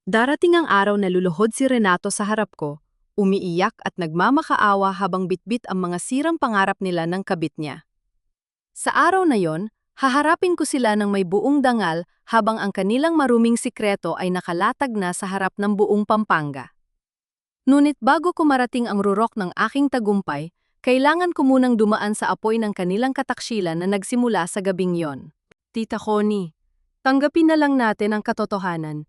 Darating ang araw na luluhod si Renato sa harap ko, umiiyak at nagmamakaawa habang bitbit ang mga sirang pangarap nila ng kabit niya. Sa araw na yon, haharapin ko sila ng may buong dangal habang ang kanilang maruming sikreto ay nakalatag na sa harap ng buong Pampanga. Ngunit bago ko marating ang rurok ng aking tagumpay, kailangan ko munang dumaan sa apoy ng kanilang kataksilan na nagsimula sa gabing yon. Tita Connie, tanggapin na lang natin ang katotohanan.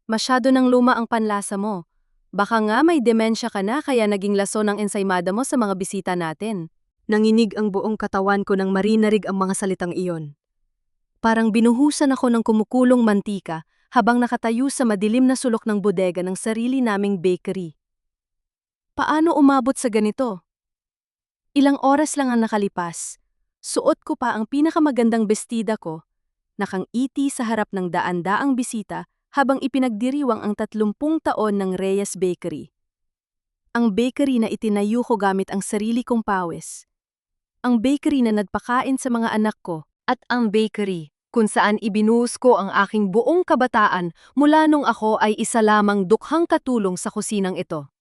Masyado nang luma ang panlasa mo. Baka nga may demensya ka na kaya naging lason ang ensaymada mo sa mga bisita natin. Nanginig ang buong katawan ko nang marinarig ang mga salitang iyon. Parang binuhusan ako ng kumukulong mantika habang nakatayo sa madilim na sulok ng bodega ng sarili naming bakery. Paano umabot sa ganito? Ilang oras lang ang nakalipas. Suot ko pa ang pinakamagandang bestida ko, nakang-iti sa harap ng daan-daang bisita habang ipinagdiriwang ang 30 taon ng Reyes Bakery. Ang bakery na itinayo ko gamit ang sarili kong pawis. Ang bakery na nagpakain sa mga anak ko. At ang bakery kung saan ibinuhos ko ang aking buong kabataan mula nung ako ay isa lamang dukhang katulong sa kusinang ito.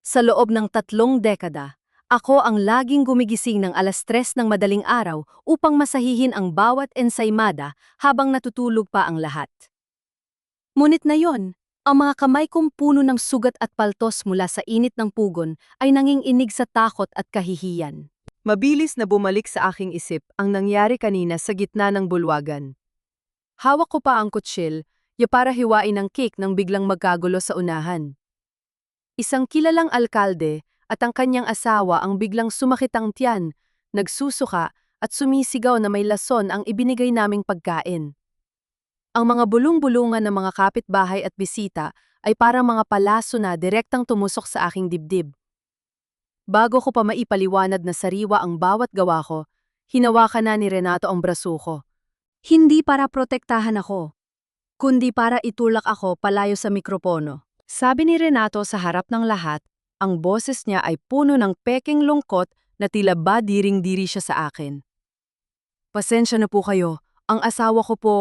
Sa loob ng 3 dekada, ako ang laging gumigising ng 3:00 ng madaling araw upang masahihin ang bawat ensaymada habang natutulog pa ang lahat. Ngunit na yon, ang mga kamay kong puno ng sugat at paltos mula sa init ng pugon ay nanginginig sa takot at kahihiyan. Mabilis na bumalik sa aking isip ang nangyari kanina sa gitna ng bulwagan. Hawak ko pa ang kutsil, para hiwain ang cake nang biglang magkagulo sa unahan. Isang kilalang alkalde at ang kanyang asawa ang biglang sumakit ang tiyan, nagsusuka at sumisigaw na may lason ang ibinigay naming pagkain. Ang mga bulong-bulungan ng mga kapitbahay at bisita ay parang mga palaso na direktang tumusok sa aking dibdib. Bago ko pa maipaliwanag na sariwa ang bawat gawa ko, hinawakan na ni Renato ang braso ko. Hindi para protektahan ako, kundi para itulak ako palayo sa mikropono. Sabi ni Renato sa harap ng lahat, ang boses niya ay puno ng peking lungkot na tila ba diring-diri siya sa akin. Pasensya na po kayo, ang asawa ko po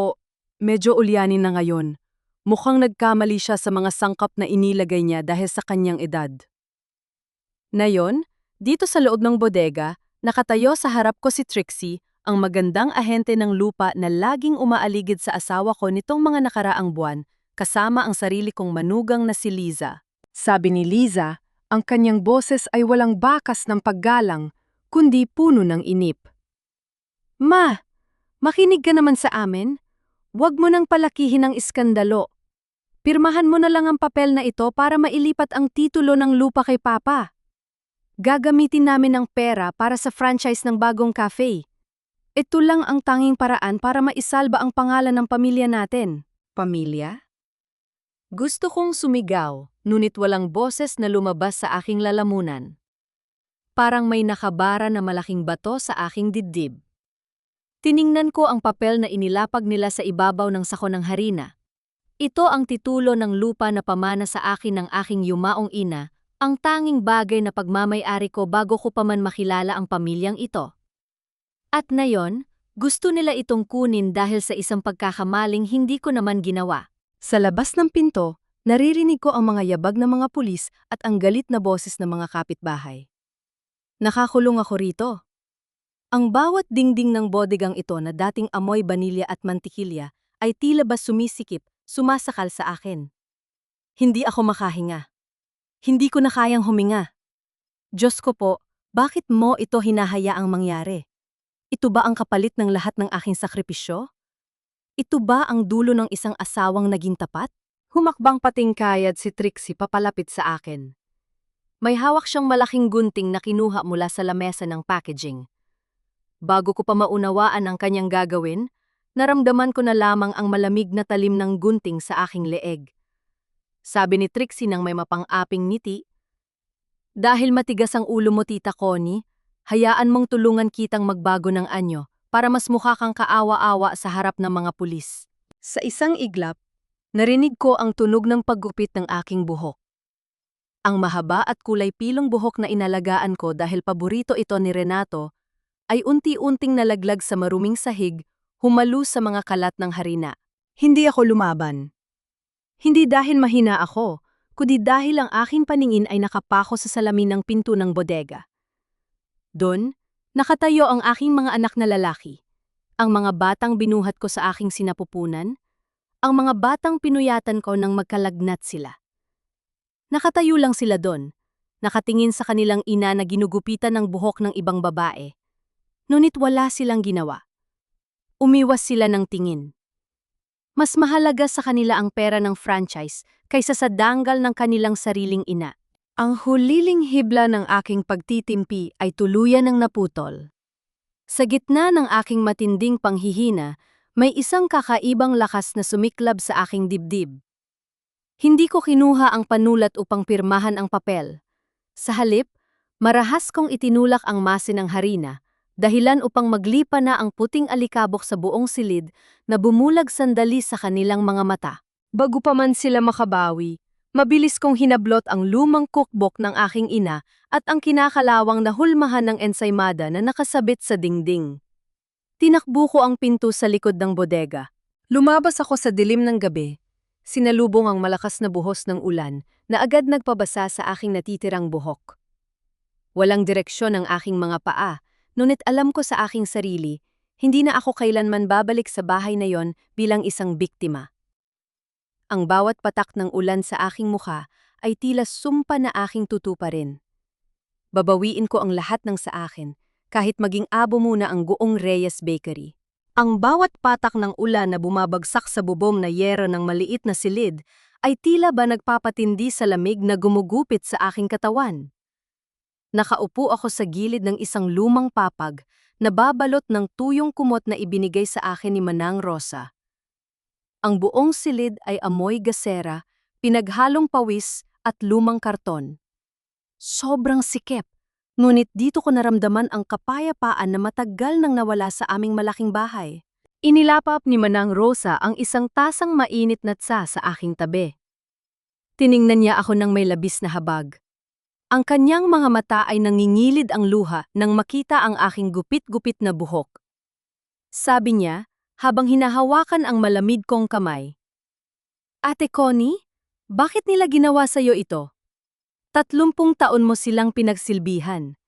medyo ulyanin na ngayon. Mukhang nagkamali siya sa mga sangkap na inilagay niya dahil sa kanyang edad. Ngayon, dito sa loob ng bodega, nakatayo sa harap ko si Trixie, ang magandang ahente ng lupa na laging umaaligid sa asawa ko nitong mga nakaraang buwan, kasama ang sarili kong manugang na si Liza. Sabi ni Liza, ang kanyang boses ay walang bakas ng paggalang, kundi puno ng inip. Ma, makinig ka naman sa amin. Huwag mo nang palakihin ang iskandalo. Pirmahan mo na lang ang papel na ito para mailipat ang titulo ng lupa kay Papa. Gagamitin namin ang pera para sa franchise ng bagong cafe. Ito lang ang tanging paraan para maisalba ang pangalan ng pamilya natin. Pamilya? Gusto kong sumigaw, ngunit walang boses na lumabas sa aking lalamunan. Parang may nakabara na malaking bato sa aking dibdib. Tiningnan ko ang papel na inilapag nila sa ibabaw ng sako ng harina. Ito ang titulo ng lupa na pamana sa akin ng aking yumaong ina, ang tanging bagay na pagmamay-ari ko bago ko pa man makilala ang pamilyang ito. At ngayon, gusto nila itong kunin dahil sa isang pagkakamaling hindi ko naman ginawa. Sa labas ng pinto, naririnig ko ang mga yabag ng mga pulis at ang galit na boses ng mga kapitbahay. Nakakulong ako rito. Ang bawat dingding ng bodegang ito na dating amoy banilya at mantikilya ay tila ba sumisikip, sumasakal sa akin. Hindi ako makahinga. Hindi ko na kayang huminga. Diyos ko po, bakit mo ito hinahayaang mangyari? Ito ba ang kapalit ng lahat ng aking sakripisyo? Ito ba ang dulo ng isang asawang naging tapat? Humakbang patingkayad si Trixie papalapit sa akin. May hawak siyang malaking gunting na kinuha mula sa lamesa ng packaging. Bago ko pa maunawaan ang kanyang gagawin, naramdaman ko na lamang ang malamig na talim ng gunting sa aking leeg. Sabi ni Trixie nang may mapang-aping ngiti, "Dahil matigas ang ulo mo, Tita Connie, hayaan mong tulungan kitang magbago ng anyo para mas mukha kang kaawa-awa sa harap ng mga pulis." Sa isang iglap, narinig ko ang tunog ng paggupit ng aking buhok. Ang mahaba at kulay pilong buhok na inalagaan ko dahil paborito ito ni Renato ay unti-unting nalaglag sa maruming sahig, humalo sa mga kalat ng harina. Hindi ako lumaban. Hindi dahil mahina ako, kundi dahil ang aking paningin ay nakapako sa salamin ng pinto ng bodega. Doon, nakatayo ang aking mga anak na lalaki, ang mga batang binuhat ko sa aking sinapupunan, ang mga batang pinuyatan ko nang magkalagnat sila. Nakatayo lang sila doon, nakatingin sa kanilang ina na ginugupitan ng buhok ng ibang babae. Ngunit wala silang ginawa. Umiwas sila ng tingin. Mas mahalaga sa kanila ang pera ng franchise kaysa sa danggal ng kanilang sariling ina. Ang huliling hibla ng aking pagtitimpi ay tuluyan ng naputol. Sa gitna ng aking matinding panghihina, may isang kakaibang lakas na sumiklab sa aking dibdib. Hindi ko kinuha ang panulat upang pirmahan ang papel. Sa halip, marahas kong itinulak ang masin ng harina, dahilan upang maglipa na ang puting alikabok sa buong silid na bumulag sandali sa kanilang mga mata. Bago pa man sila makabawi, mabilis kong hinablot ang lumang cookbook ng aking ina at ang kinakalawang na hulmahan ng ensaymada na nakasabit sa dingding. Tinakbo ko ang pinto sa likod ng bodega. Lumabas ako sa dilim ng gabi. Sinalubong ang malakas na buhos ng ulan na agad nagpabasa sa aking natitirang buhok. Walang direksyon ang aking mga paa, ngunit alam ko sa aking sarili, hindi na ako kailanman babalik sa bahay na yon bilang isang biktima. Ang bawat patak ng ulan sa aking mukha ay tila sumpa na aking tutuparin. Babawiin ko ang lahat ng sa akin, kahit maging abo muna ang Goong Reyes Bakery. Ang bawat patak ng ulan na bumabagsak sa bubong na yero ng maliit na silid ay tila ba nagpapatindi sa lamig na gumugupit sa aking katawan. Nakaupo ako sa gilid ng isang lumang papag na babalot ng tuyong kumot na ibinigay sa akin ni Manang Rosa. Ang buong silid ay amoy gasera, pinaghalong pawis at lumang karton. Sobrang sikip, ngunit dito ko naramdaman ang kapayapaan na matagal nang nawala sa aming malaking bahay. Inilapap ni Manang Rosa ang isang tasang mainit na tsa sa aking tabi. Tiningnan niya ako ng may labis na habag. Ang kanyang mga mata ay nangingilid ang luha nang makita ang aking gupit-gupit na buhok. Sabi niya, habang hinahawakan ang malamig kong kamay. Ate Connie, bakit nila ginawa sa'yo ito? 30 taon mo silang pinagsilbihan.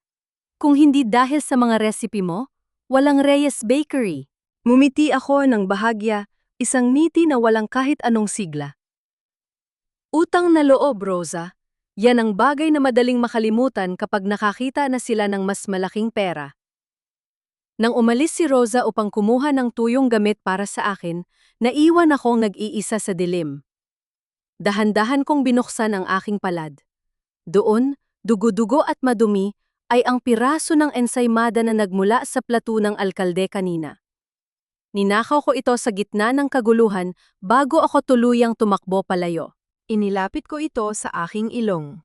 Kung hindi dahil sa mga recipe mo, walang Reyes Bakery. Mumiti ako ng bahagya, isang ngiti na walang kahit anong sigla. Utang na loob, Rosa. Yan ang bagay na madaling makalimutan kapag nakakita na sila ng mas malaking pera. Nang umalis si Rosa upang kumuha ng tuyong gamit para sa akin, naiwan akong nag-iisa sa dilim. Dahan-dahan kong binuksan ang aking palad. Doon, dugo-dugo at madumi, ay ang piraso ng ensaymada na nagmula sa plato ng alkalde kanina. Ninakaw ko ito sa gitna ng kaguluhan bago ako tuluyang tumakbo palayo. Inilapit ko ito sa aking ilong.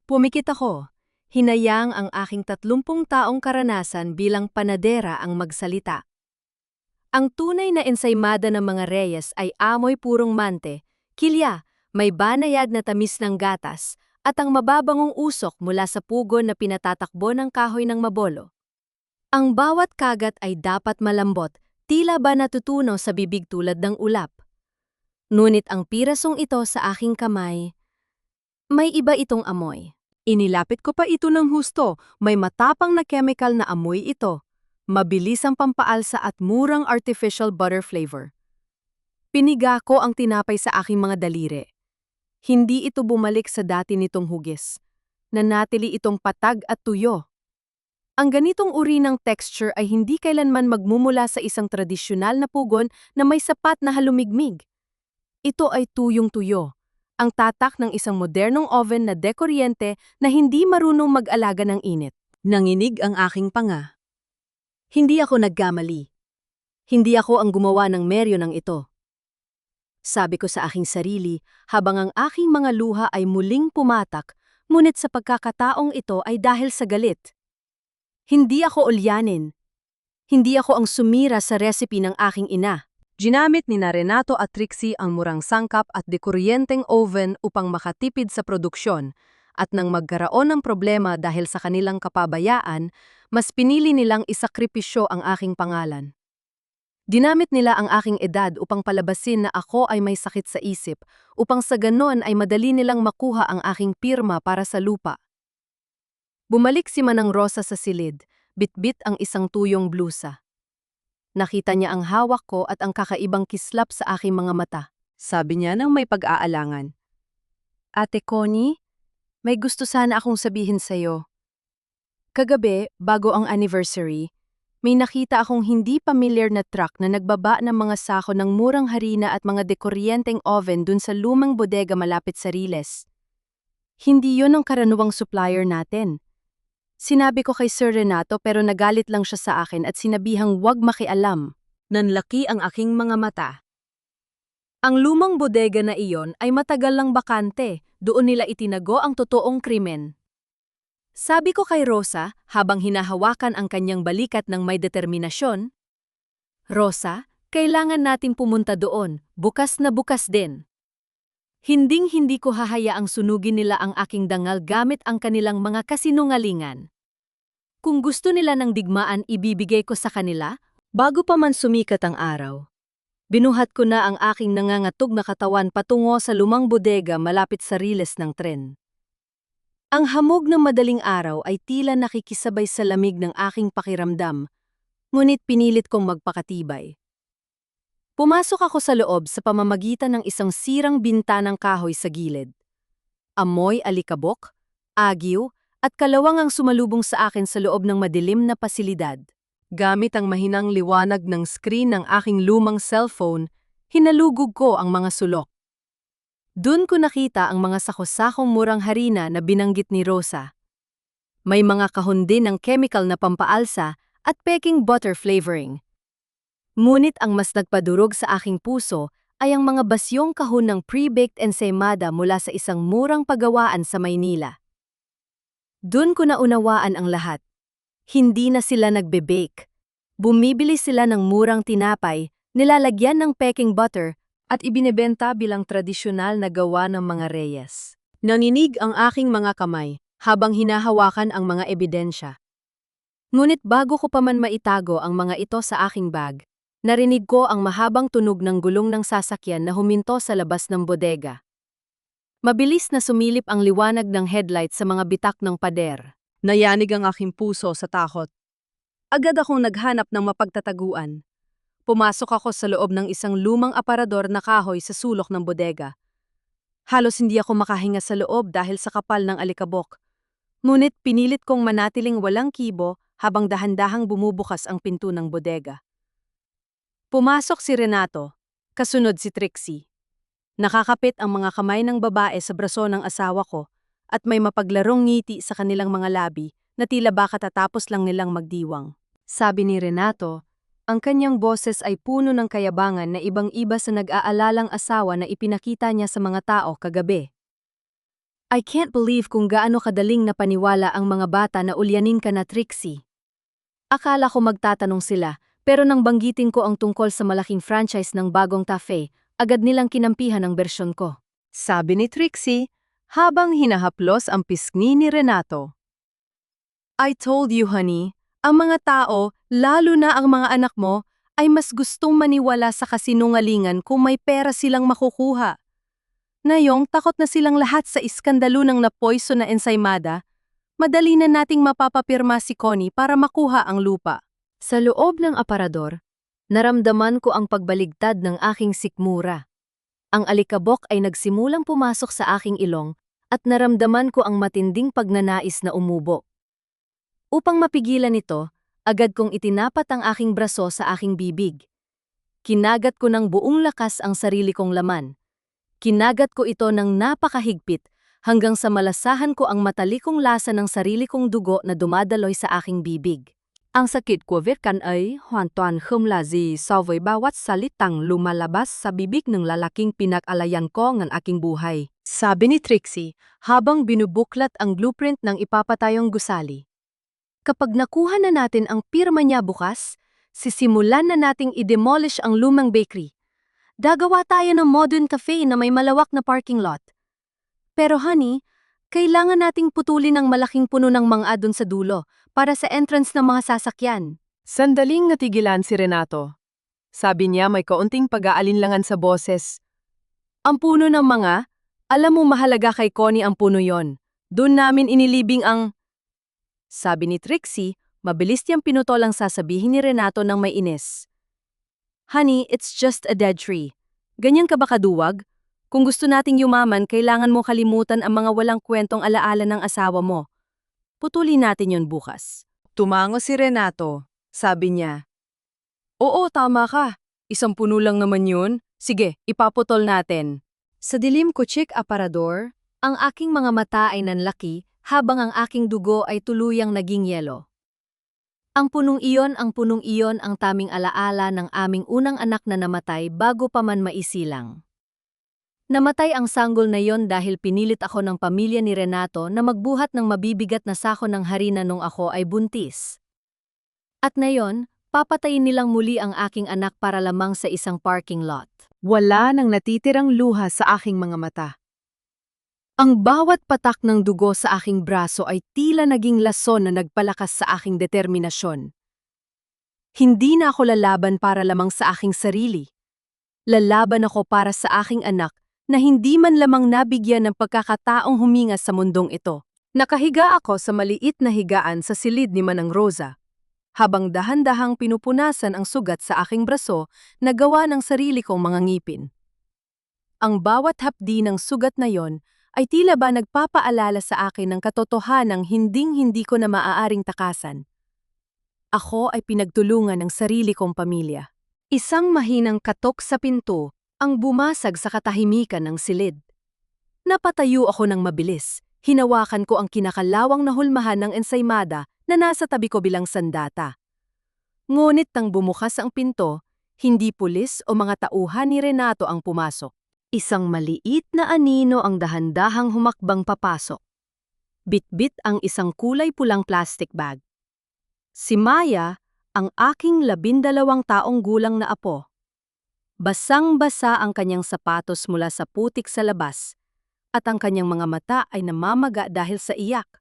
Pumikit ako. Hinayang ang aking 30 taong karanasan bilang panadera ang magsalita. Ang tunay na ensaymada ng mga Reyes ay amoy purong mante, kilya, may banayad na tamis ng gatas, at ang mababangong usok mula sa pugon na pinatatakbo ng kahoy ng mabolo. Ang bawat kagat ay dapat malambot, tila ba natutunaw sa bibig tulad ng ulap. Ngunit ang pirasong ito sa aking kamay, may iba itong amoy. Inilapit ko pa ito ng husto, may matapang na chemical na amoy ito. Mabilis ang pampaalsa at murang artificial butter flavor. Piniga ko ang tinapay sa aking mga daliri. Hindi ito bumalik sa dati nitong hugis. Nanatili itong patag at tuyo. Ang ganitong uri ng texture ay hindi kailanman magmumula sa isang tradisyonal na pugon na may sapat na halumigmig. Ito ay tuyong-tuyo, ang tatak ng isang modernong oven na dekuryente na hindi marunong mag-alaga ng init. Nanginig ang aking panga. Hindi ako nagkamali. Hindi ako ang gumawa ng meryo ng ito. Sabi ko sa aking sarili habang ang aking mga luha ay muling pumatak, ngunit sa pagkakataong ito ay dahil sa galit. Hindi ako ulyanin. Hindi ako ang sumira sa recipe ng aking ina. Ginamit ni Renato at Trixie ang murang sangkap at dekuryenteng oven upang makatipid sa produksyon, at nang magkaroon ng problema dahil sa kanilang kapabayaan, mas pinili nilang isakripisyo ang aking pangalan. Ginamit nila ang aking edad upang palabasin na ako ay may sakit sa isip, upang sa ganon ay madali nilang makuha ang aking pirma para sa lupa. Bumalik si Manang Rosa sa silid, bitbit ang isang tuyong blusa. Nakita niya ang hawak ko at ang kakaibang kislap sa aking mga mata. Sabi niya nang may pag-aalangan. Ate Connie, may gusto sana akong sabihin sa'yo. Kagabi, bago ang anniversary, may nakita akong hindi pamilyar na truck na nagbaba ng mga sako ng murang harina at mga dekoryenteng oven dun sa lumang bodega malapit sa Riles. Hindi yon ang karaniwang supplier natin. Sinabi ko kay Sir Renato pero nagalit lang siya sa akin at sinabihang wag makialam. Nanlaki ang aking mga mata. Ang lumang bodega na iyon ay matagal lang bakante, doon nila itinago ang totoong krimen. Sabi ko kay Rosa habang hinahawakan ang kanyang balikat ng may determinasyon, Rosa, kailangan nating pumunta doon, bukas na bukas din. Hinding-hindi ko hahayaang sunugin nila ang aking dangal gamit ang kanilang mga kasinungalingan. Kung gusto nila ng digmaan ibibigay ko sa kanila, bago pa man sumikat ang araw. Binuhat ko na ang aking nangangatog na katawan patungo sa lumang bodega malapit sa riles ng tren. Ang hamog ng madaling araw ay tila nakikisabay sa lamig ng aking pakiramdam, ngunit pinilit kong magpakatibay. Pumasok ako sa loob sa pamamagitan ng isang sirang bintanang kahoy sa gilid. Amoy alikabok, agiw, at kalawang ang sumalubong sa akin sa loob ng madilim na pasilidad. Gamit ang mahinang liwanag ng screen ng aking lumang cellphone, hinalugog ko ang mga sulok. Doon ko nakita ang mga sakosakong murang harina na binanggit ni Rosa. May mga kahon din ng chemical na pampaalsa at peking butter flavoring. Ngunit ang mas nagpadurog sa aking puso ay ang mga basyong kahon ng pre-baked ensaymada mula sa isang murang pagawaan sa Maynila. Doon ko naunawaan ang lahat. Hindi na sila nagbe-bake. Bumibili sila ng murang tinapay, nilalagyan ng peking butter, at ibinebenta bilang tradisyonal na gawa ng mga reyes. Nanginig ang aking mga kamay habang hinahawakan ang mga ebidensya. Ngunit bago ko pa man maitago ang mga ito sa aking bag, narinig ko ang mahabang tunog ng gulong ng sasakyan na huminto sa labas ng bodega. Mabilis na sumilip ang liwanag ng headlight sa mga bitak ng pader. Nayanig ang aking puso sa takot. Agad akong naghanap ng mapagtataguan. Pumasok ako sa loob ng isang lumang aparador na kahoy sa sulok ng bodega. Halos hindi ako makahinga sa loob dahil sa kapal ng alikabok. Ngunit pinilit kong manatiling walang kibo habang dahan-dahang bumubukas ang pinto ng bodega. Pumasok si Renato, kasunod si Trixie. Nakakapit ang mga kamay ng babae sa braso ng asawa ko at may mapaglarong ngiti sa kanilang mga labi na tila ba katatapos lang nilang magdiwang. Sabi ni Renato, ang kanyang boses ay puno ng kayabangan na ibang-iba sa nag-aalalang asawa na ipinakita niya sa mga tao kagabi. I can't believe kung gaano kadaling napaniwala ang mga bata na ulyanin ka na, Trixie. Akala ko magtatanong sila, pero nang banggitin ko ang tungkol sa malaking franchise ng bagong cafe, agad nilang kinampihan ang bersyon ko. Sabi ni Trixie, habang hinahaplos ang pisngi ni Renato. I told you, honey, ang mga tao, lalo na ang mga anak mo, ay mas gustong maniwala sa kasinungalingan kung may pera silang makukuha. Ngayong takot na silang lahat sa iskandalo ng napoyso na ensaymada, madali na nating mapapapirma si Connie para makuha ang lupa. Sa loob ng aparador, naramdaman ko ang pagbaligtad ng aking sikmura. Ang alikabok ay nagsimulang pumasok sa aking ilong at naramdaman ko ang matinding pagnanais na umubo. Upang mapigilan ito, agad kong itinapat ang aking braso sa aking bibig. Kinagat ko ng buong lakas ang sarili kong laman. Kinagat ko ito ng napakahigpit hanggang sa malasahan ko ang matalikong lasa ng sarili kong dugo na dumadaloy sa aking bibig. Ang sakit của vết cắn ấy hoàn toàn không là gì so với bawat salitang lumalabas sa bibig ng lalaking pinag-alayan ko ng aking buhay. Sabi ni Trixie habang binubuklat ang blueprint ng ipapatayong gusali. Kapag nakuha na natin ang pirma niya bukas, sisimulan na nating i-demolish ang lumang bakery. Gagawa tayo ng modern cafe na may malawak na parking lot. Pero honey, kailangan nating putulin ang malaking puno ng mangga dun sa dulo para sa entrance ng mga sasakyan. Sandaling natigilan si Renato. Sabi niya may kaunting pag-aalinlangan sa boses. Ang puno ng mga, alam mo mahalaga kay Connie ang puno yon. Doon namin inilibing ang... Sabi ni Trixie, mabilis niyang pinutol ang sasabihin ni Renato ng may inis. Honey, it's just a dead tree. Ganyan ka ba kaduwag? Kung gusto nating yumaman, kailangan mo kalimutan ang mga walang kwentong alaala ng asawa mo. Putulin natin yon bukas. Tumango si Renato. Sabi niya, oo, tama ka. Isang puno lang naman yun. Sige, ipaputol natin. Sa dilim kutsik aparador, ang aking mga mata ay nanlaki habang ang aking dugo ay tuluyang naging yelo. Ang punong iyon ang taming alaala ng aming unang anak na namatay bago pa man maisilang. Namatay ang sanggol na yon dahil pinilit ako ng pamilya ni Renato na magbuhat ng mabibigat na sako ng harina nung ako ay buntis. At ngayon, papatayin nilang muli ang aking anak para lamang sa isang parking lot. Wala nang natitirang luha sa aking mga mata. Ang bawat patak ng dugo sa aking braso ay tila naging lason na nagpalakas sa aking determinasyon. Hindi na ako lalaban para lamang sa aking sarili. Lalaban ako para sa aking anak na hindi man lamang nabigyan ng pagkakataong huminga sa mundong ito. Nakahiga ako sa maliit na higaan sa silid ni Manang Rosa, habang dahan-dahang pinupunasan ang sugat sa aking braso na gawa ng sarili kong mga ngipin. Ang bawat hapdi ng sugat na yon ay tila ba nagpapaalala sa akin ng katotohanang hinding-hindi ko na maaaring takasan. Ako ay pinagtulungan ng sarili kong pamilya. Isang mahinang katok sa pinto ang bumasag sa katahimikan ng silid. Napatayo ako ng mabilis. Hinawakan ko ang kinakalawang na hulmahan ng ensaymada na nasa tabi ko bilang sandata. Ngunit nang bumukas ang pinto, hindi pulis o mga tauhan ni Renato ang pumasok. Isang maliit na anino ang dahan-dahang humakbang papasok. Bitbit ang isang kulay pulang plastic bag. Si Maya, ang aking 12 taong gulang na apo. Basang-basa ang kanyang sapatos mula sa putik sa labas, at ang kanyang mga mata ay namamaga dahil sa iyak.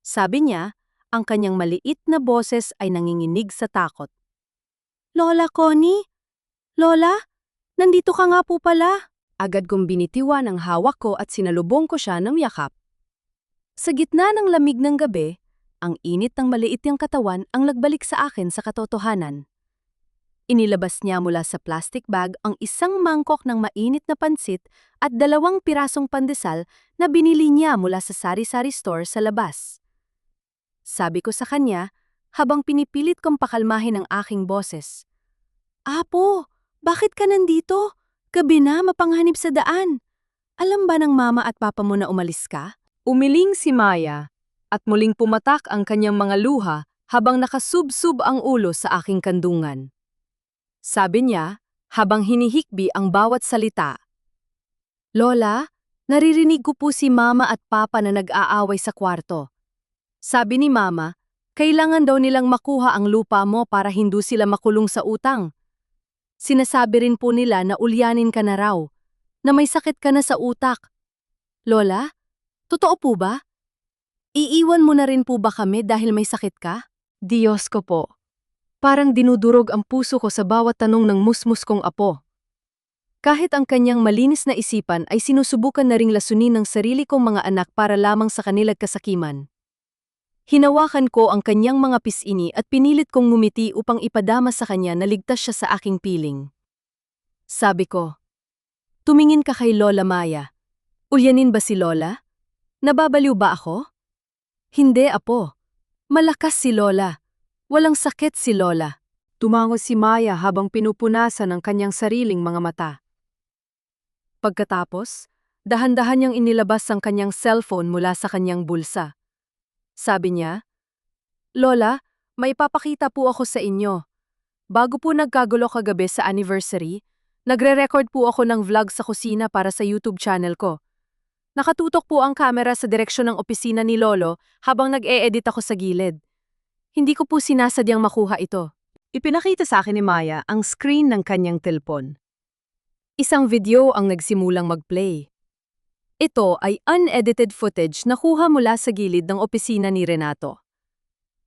Sabi niya, ang kanyang maliit na boses ay nanginginig sa takot. Lola Connie? Lola? Nandito ka nga po pala. Agad kong binitiwan ang hawak ko at sinalubong ko siya ng yakap. Sa gitna ng lamig ng gabi, ang init ng maliit niyang katawan ang nagbalik sa akin sa katotohanan. Inilabas niya mula sa plastic bag ang isang mangkok ng mainit na pansit at 2 pirasong pandesal na binili niya mula sa sari-sari store sa labas. Sabi ko sa kanya, habang pinipilit kong pakalmahin ang aking boses. Apo, bakit ka nandito? Gabi na, mapanghanip sa daan. Alam ba ng mama at papa mo na umalis ka? Umiling si Maya at muling pumatak ang kanyang mga luha habang nakasubsub ang ulo sa aking kandungan. Sabi niya, habang hinihikbi ang bawat salita. Lola, naririnig ko po si mama at papa na nag-aaway sa kwarto. Sabi ni mama, kailangan daw nilang makuha ang lupa mo para hindi sila makulong sa utang. Sinasabi rin po nila na ulyanin ka na raw, na may sakit ka na sa utak. Lola, totoo po ba? Iiwan mo na rin po ba kami dahil may sakit ka? Diyos ko po. Parang dinudurog ang puso ko sa bawat tanong ng musmus kong apo. Kahit ang kanyang malinis na isipan ay sinusubukan na ring lasunin ng sarili kong mga anak para lamang sa kanilang kasakiman. Hinawakan ko ang kanyang mga pisini at pinilit kong ngumiti upang ipadama sa kanya na ligtas siya sa aking piling. Sabi ko, tumingin ka kay Lola Maya. Ulyanin ba si Lola? Nababaliw ba ako? Hindi, apo. Malakas si Lola. Walang sakit si Lola. Tumango si Maya habang pinupunasan ang kanyang sariling mga mata. Pagkatapos, dahan-dahan niyang inilabas ang kanyang cellphone mula sa kanyang bulsa. Sabi niya, Lola, may papakita po ako sa inyo. Bago po nagkagulo kagabi sa anniversary, nagre-record po ako ng vlog sa kusina para sa YouTube channel ko. Nakatutok po ang kamera sa direksyon ng opisina ni Lolo habang nag-e-edit ako sa gilid. Hindi ko po sinasadyang makuha ito. Ipinakita sa akin ni Maya ang screen ng kanyang telpon. Isang video ang nagsimulang mag-play. Ito ay unedited footage na kuha mula sa gilid ng opisina ni Renato.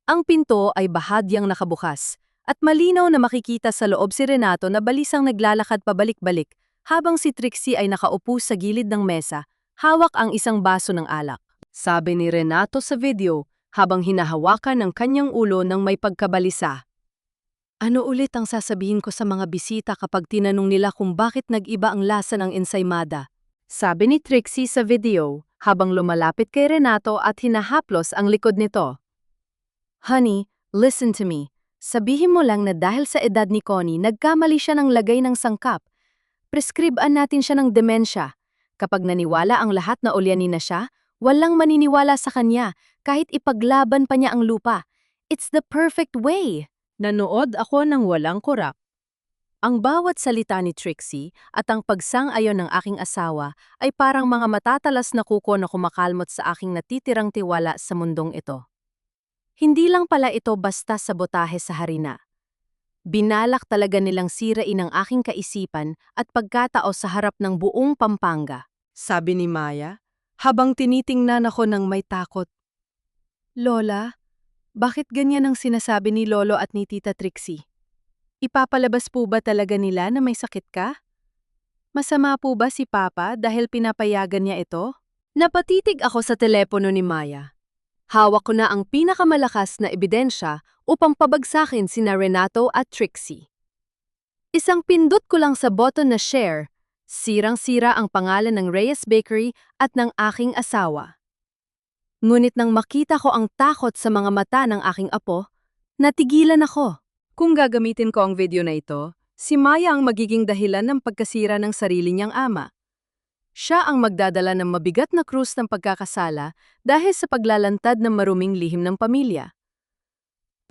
Ang pinto ay bahagyang nakabukas At malinaw na makikita sa loob si Renato na balisang naglalakad pabalik-balik habang si Trixie ay nakaupo sa gilid ng mesa, hawak ang isang baso ng alak. Sabi ni Renato sa video habang hinahawakan ng kanyang ulo ng may pagkabalisa. Ano ulit ang sasabihin ko sa mga bisita kapag tinanong nila kung bakit nag-iba ang lasa ng ensaymada? Sabi ni Trixie sa video habang lumalapit kay Renato at hinahaplos ang likod nito. Honey, listen to me. Sabihin mo lang na dahil sa edad ni Connie, nagkamali siya ng lagay ng sangkap. Prescribean natin siya ng demensya. Kapag naniwala ang lahat na ulyanin na siya, walang maniniwala sa kanya kahit ipaglaban pa niya ang lupa. It's the perfect way. Nanood ako ng walang kurap. Ang bawat salita ni Trixie at ang pagsang-ayon ng aking asawa ay parang mga matatalas na kuko na kumakalmot sa aking natitirang tiwala sa mundong ito. Hindi lang pala ito basta sabotahe sa harina. Binalak talaga nilang sirain ang aking kaisipan at pagkatao sa harap ng buong Pampanga. Sabi ni Maya, habang tinitingnan ako ng may takot. Lola, bakit ganyan ang sinasabi ni Lolo at ni Tita Trixie? Ipapalabas po ba talaga nila na may sakit ka? Masama po ba si Papa dahil pinapayagan niya ito? Napatitig ako sa telepono ni Maya. Hawak ko na ang pinakamalakas na ebidensya upang pabagsakin sina Renato at Trixie. Isang pindot ko lang sa button na share, sirang-sira ang pangalan ng Reyes Bakery at ng aking asawa. Ngunit nang makita ko ang takot sa mga mata ng aking apo, natigilan ako. Kung gagamitin ko ang video na ito, si Maya ang magiging dahilan ng pagkasira ng sarili niyang ama. Siya ang magdadala ng mabigat na krus ng pagkakasala dahil sa paglalantad ng maruming lihim ng pamilya.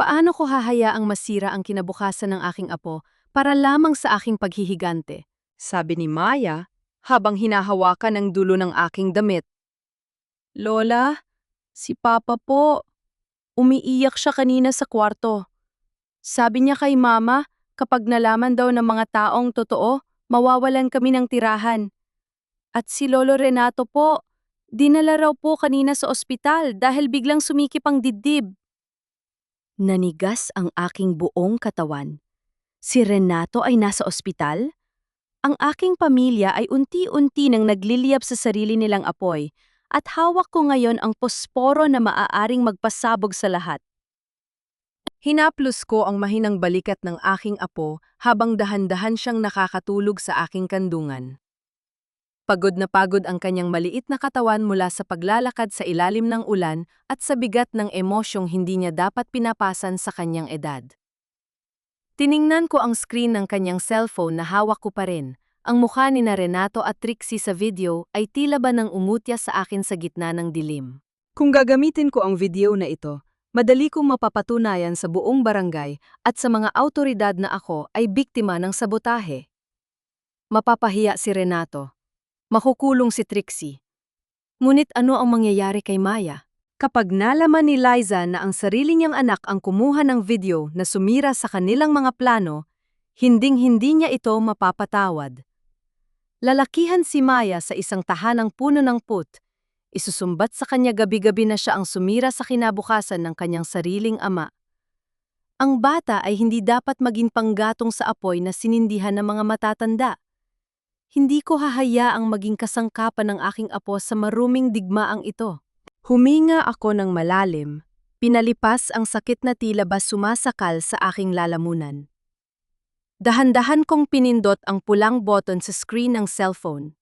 Paano ko hahayaang masira ang kinabukasan ng aking apo para lamang sa aking paghihigante? Sabi ni Maya habang hinahawakan ang dulo ng aking damit. Lola, si Papa po. Umiiyak siya kanina sa kwarto. Sabi niya kay Mama, kapag nalaman daw ng mga taong totoo, mawawalan kami ng tirahan. At si Lolo Renato po, dinala raw po kanina sa ospital dahil biglang sumikip ang dibdib. Nanigas ang aking buong katawan. Si Renato ay nasa ospital? Ang aking pamilya ay unti-unti nang nagliliyab sa sarili nilang apoy at hawak ko ngayon ang posporo na maaaring magpasabog sa lahat. Hinaplos ko ang mahinang balikat ng aking apo habang dahan-dahan siyang nakakatulog sa aking kandungan. Pagod na pagod ang kanyang maliit na katawan mula sa paglalakad sa ilalim ng ulan at sa bigat ng emosyong hindi niya dapat pinapasan sa kanyang edad. Tiningnan ko ang screen ng kanyang cellphone na hawak ko pa rin. Ang mukha ni na Renato at Trixie sa video ay tila ba nang umutya sa akin sa gitna ng dilim. Kung gagamitin ko ang video na ito, madali kong mapapatunayan sa buong barangay at sa mga awtoridad na ako ay biktima ng sabotahe. Mapapahiya si Renato. Makukulong si Trixie. Ngunit ano ang mangyayari kay Maya? Kapag nalaman ni Liza na ang sarili niyang anak ang kumuha ng video na sumira sa kanilang mga plano, hinding-hindi niya ito mapapatawad. Lalakihan si Maya sa isang tahanang puno ng put. Isusumbat sa kanya gabi-gabi na siya ang sumira sa kinabukasan ng kanyang sariling ama. Ang bata ay hindi dapat maging panggatong sa apoy na sinindihan ng mga matatanda. Hindi ko hahayaang maging kasangkapan ng aking apo sa maruming digmaang ito. Huminga ako ng malalim, pinalipas ang sakit na tila ba sumasakal sa aking lalamunan. Dahan-dahan kong pinindot ang pulang button sa screen ng cellphone.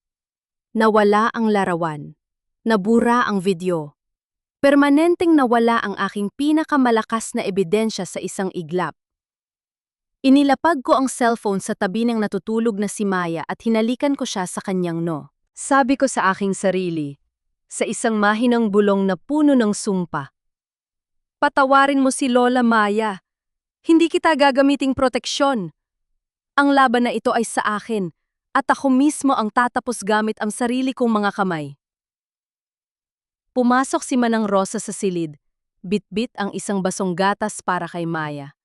Nawala ang larawan. Nabura ang video. Permanenteng nawala ang aking pinakamalakas na ebidensya sa isang iglap. Inilapag ko ang cellphone sa tabi ng natutulog na si Maya at hinalikan ko siya sa kanyang no. Sabi ko sa aking sarili, sa isang mahinang bulong na puno ng sumpa. Patawarin mo si Lola Maya. Hindi kita gagamiting proteksyon. Ang laban na ito ay sa akin at ako mismo ang tatapos gamit ang sarili kong mga kamay. Pumasok si Manang Rosa sa silid, bit-bit ang isang basong gatas para kay Maya.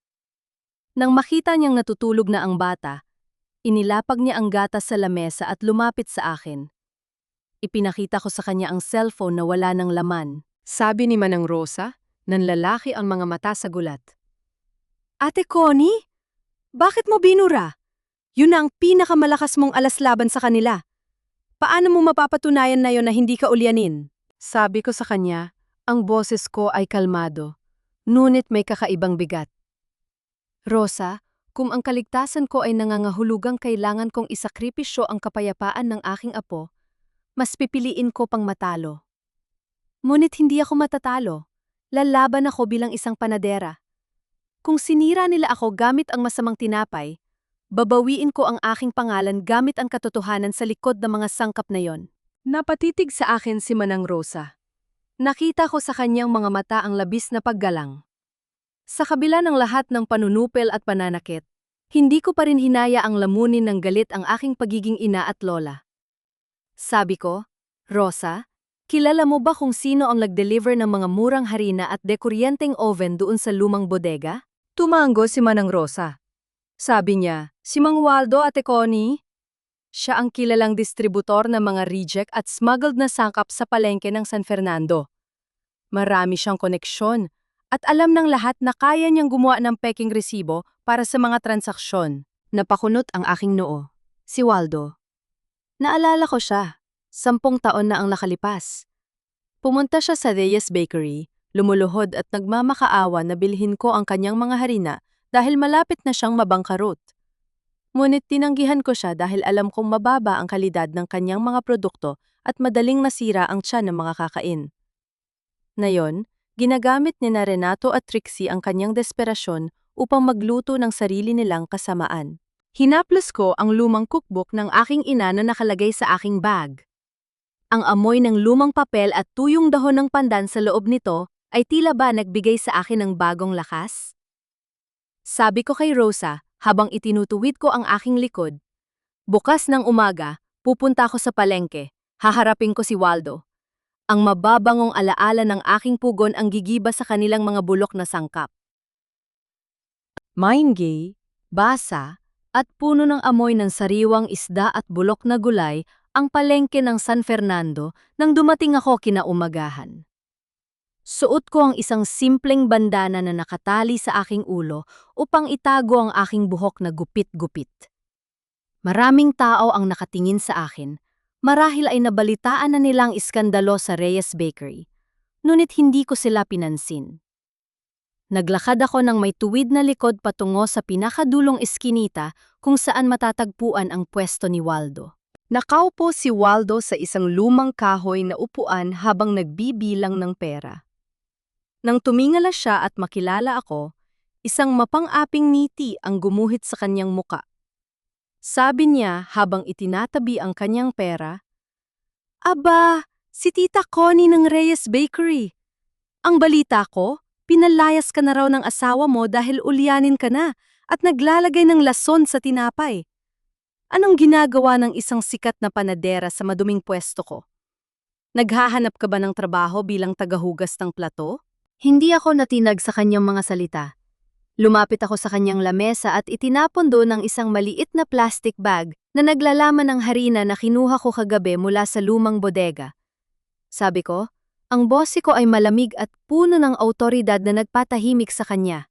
Nang makita niyang natutulog na ang bata, inilapag niya ang gatas sa lamesa at lumapit sa akin. Ipinakita ko sa kanya ang cellphone na wala ng laman. Sabi ni Manang Rosa, nanlalaki ang mga mata sa gulat. Ate Connie, bakit mo binura? Yun na ang pinakamalakas mong alas laban sa kanila. Paano mo mapapatunayan na yon na hindi ka ulyanin? Sabi ko sa kanya, ang boses ko ay kalmado, ngunit may kakaibang bigat. Rosa, kung ang kaligtasan ko ay nangangahulugang kailangan kong isakripisyo ang kapayapaan ng aking apo, mas pipiliin ko pang matalo. Ngunit hindi ako matatalo. Lalaban ako bilang isang panadera. Kung sinira nila ako gamit ang masamang tinapay, babawiin ko ang aking pangalan gamit ang katotohanan sa likod ng mga sangkap na yon. Napatitig sa akin si Manang Rosa. Nakita ko sa kanyang mga mata ang labis na paggalang. Sa kabila ng lahat ng panunupel at pananakit, hindi ko pa rin hinaya ang lamunin ng galit ang aking pagiging ina at lola. Sabi ko, Rosa, kilala mo ba kung sino ang nag-deliver ng mga murang harina at dekuryenteng oven doon sa lumang bodega? Tumango si Manang Rosa. Sabi niya, si Mang Waldo, Ate Connie. Siya ang kilalang distributor ng mga reject at smuggled na sangkap sa palengke ng San Fernando. Marami siyang koneksyon at alam ng lahat na kaya niyang gumawa ng peking resibo para sa mga transaksyon. Napakunot ang aking noo. Si Waldo. Naalala ko siya. 10 taon na ang nakalipas. Pumunta siya sa Reyes Bakery, lumuluhod at nagmamakaawa na bilhin ko ang kanyang mga harina dahil malapit na siyang mabangkarot. Ngunit tinanggihan ko siya dahil alam kong mababa ang kalidad ng kanyang mga produkto at madaling masira ang tiyan ng mga kakain. Ngayon, ginagamit ni na Renato at Trixie ang kanyang desperasyon upang magluto ng sarili nilang kasamaan. Hinaplos ko ang lumang cookbook ng aking ina na nakalagay sa aking bag. Ang amoy ng lumang papel at tuyong dahon ng pandan sa loob nito ay tila ba nagbigay sa akin ng bagong lakas? Sabi ko kay Rosa habang itinutuwid ko ang aking likod. Bukas ng umaga, pupunta ako sa palengke, haharapin ko si Waldo. Ang mababangong alaala ng aking pugon ang gigiba sa kanilang mga bulok na sangkap. Maingay, basa, at puno ng amoy ng sariwang isda at bulok na gulay ang palengke ng San Fernando nang dumating ako kinaumagahan. Suot ko ang isang simpleng bandana na nakatali sa aking ulo upang itago ang aking buhok na gupit-gupit. Maraming tao ang nakatingin sa akin, marahil ay nabalitaan na nilang iskandalo sa Reyes Bakery, ngunit hindi ko sila pinansin. Naglakad ako ng may tuwid na likod patungo sa pinakadulong eskinita kung saan matatagpuan ang pwesto ni Waldo. Nakaupo si Waldo sa isang lumang kahoy na upuan habang nagbibilang ng pera. Nang tumingala siya at makilala ako, isang mapang-aping ngiti ang gumuhit sa kanyang muka. Sabi niya habang itinatabi ang kanyang pera, "Aba, si Tita Connie ng Reyes Bakery. Ang balita ko, pinalayas ka na raw ng asawa mo dahil ulyanin ka na at naglalagay ng lason sa tinapay. Anong ginagawa ng isang sikat na panadera sa maduming pwesto ko? Naghahanap ka ba ng trabaho bilang tagahugas ng plato?" Hindi ako natinag sa kanyang mga salita. Lumapit ako sa kanyang lamesa at itinapon doon ang isang maliit na plastic bag na naglalaman ng harina na kinuha ko kagabi mula sa lumang bodega. Sabi ko, ang boss ko ay malamig at puno ng awtoridad na nagpatahimik sa kanya.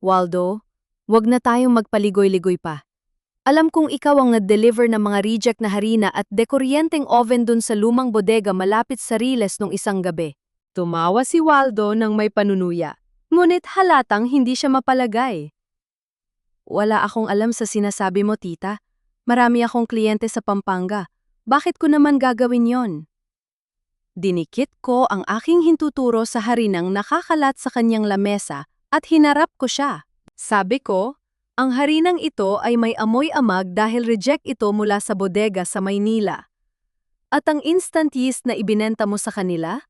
"Waldo, wag na tayong magpaligoy-ligoy pa. Alam kong ikaw ang nag-deliver ng mga reject na harina at dekuryenteng oven dun sa lumang bodega malapit sa Riles nung isang gabi." Tumawa si Waldo nang may panunuya, ngunit halatang hindi siya mapalagay. "Wala akong alam sa sinasabi mo, tita. Marami akong kliyente sa Pampanga. Bakit ko naman gagawin yon?" Dinikit ko ang aking hintuturo sa harinang nakakalat sa kanyang lamesa at hinarap ko siya. Sabi ko, ang harinang ito ay may amoy amag dahil reject ito mula sa bodega sa Maynila. At ang instant yeast na ibinenta mo sa kanila?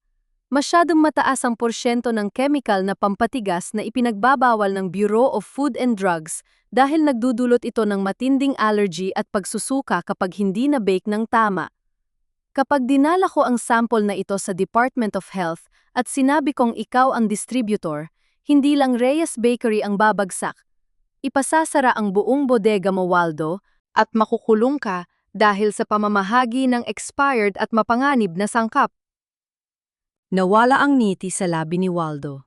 Masyadong mataas ang porsyento ng chemical na pampatigas na ipinagbabawal ng Bureau of Food and Drugs dahil nagdudulot ito ng matinding allergy at pagsusuka kapag hindi na-bake ng tama. Kapag dinala ko ang sample na ito sa Department of Health at sinabi kong ikaw ang distributor, hindi lang Reyes Bakery ang babagsak. Ipasasara ang buong bodega mo, Waldo, at makukulong ka dahil sa pamamahagi ng expired at mapanganib na sangkap. Nawala ang ngiti sa labi ni Waldo.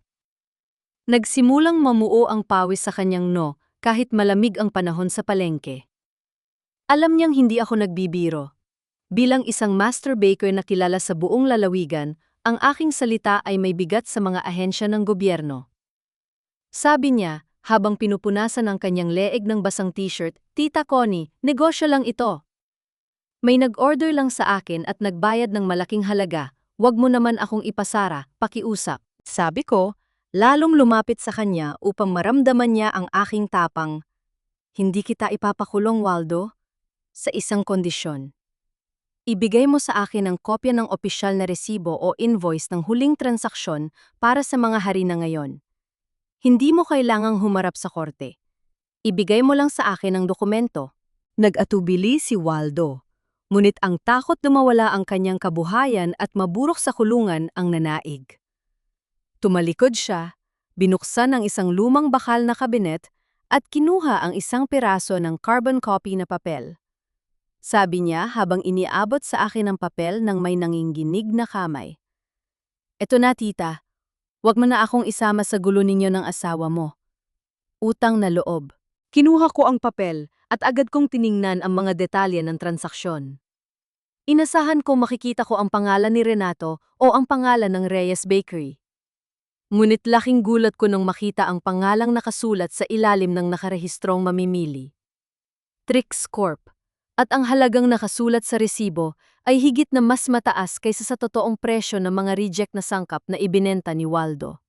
Nagsimulang mamuo ang pawis sa kanyang no kahit malamig ang panahon sa palengke. Alam niyang hindi ako nagbibiro. Bilang isang master baker na kilala sa buong lalawigan, ang aking salita ay may bigat sa mga ahensya ng gobyerno. Sabi niya, habang pinupunasan ang kanyang leeg ng basang t-shirt, "Tita Connie, negosyo lang ito. May nag-order lang sa akin at nagbayad ng malaking halaga, wag mo naman akong ipasara, pakiusap." Sabi ko, lalong lumapit sa kanya upang maramdaman niya ang aking tapang. "Hindi kita ipapakulong, Waldo. Sa isang kondisyon. Ibigay mo sa akin ang kopya ng opisyal na resibo o invoice ng huling transaksyon para sa mga hari na ngayon. Hindi mo kailangang humarap sa korte. Ibigay mo lang sa akin ang dokumento." Nag-atubili si Waldo. Ngunit ang takot na mawala ang kanyang kabuhayan at maburok sa kulungan ang nanaig. Tumalikod siya, binuksan ang isang lumang bakal na kabinet at kinuha ang isang piraso ng carbon copy na papel. Sabi niya habang iniabot sa akin ang papel ng may nanginginig na kamay. "Eto na, tita. Huwag mo na akong isama sa gulo ninyo ng asawa mo." Utang na loob. Kinuha ko ang papel at agad kong tiningnan ang mga detalye ng transaksyon. Inasahan ko makikita ko ang pangalan ni Renato o ang pangalan ng Reyes Bakery. Ngunit laking gulat ko nung makita ang pangalang nakasulat sa ilalim ng nakarehistrong mamimili. Trix Corp. At ang halagang nakasulat sa resibo ay higit na mas mataas kaysa sa totoong presyo ng mga reject na sangkap na ibinenta ni Waldo.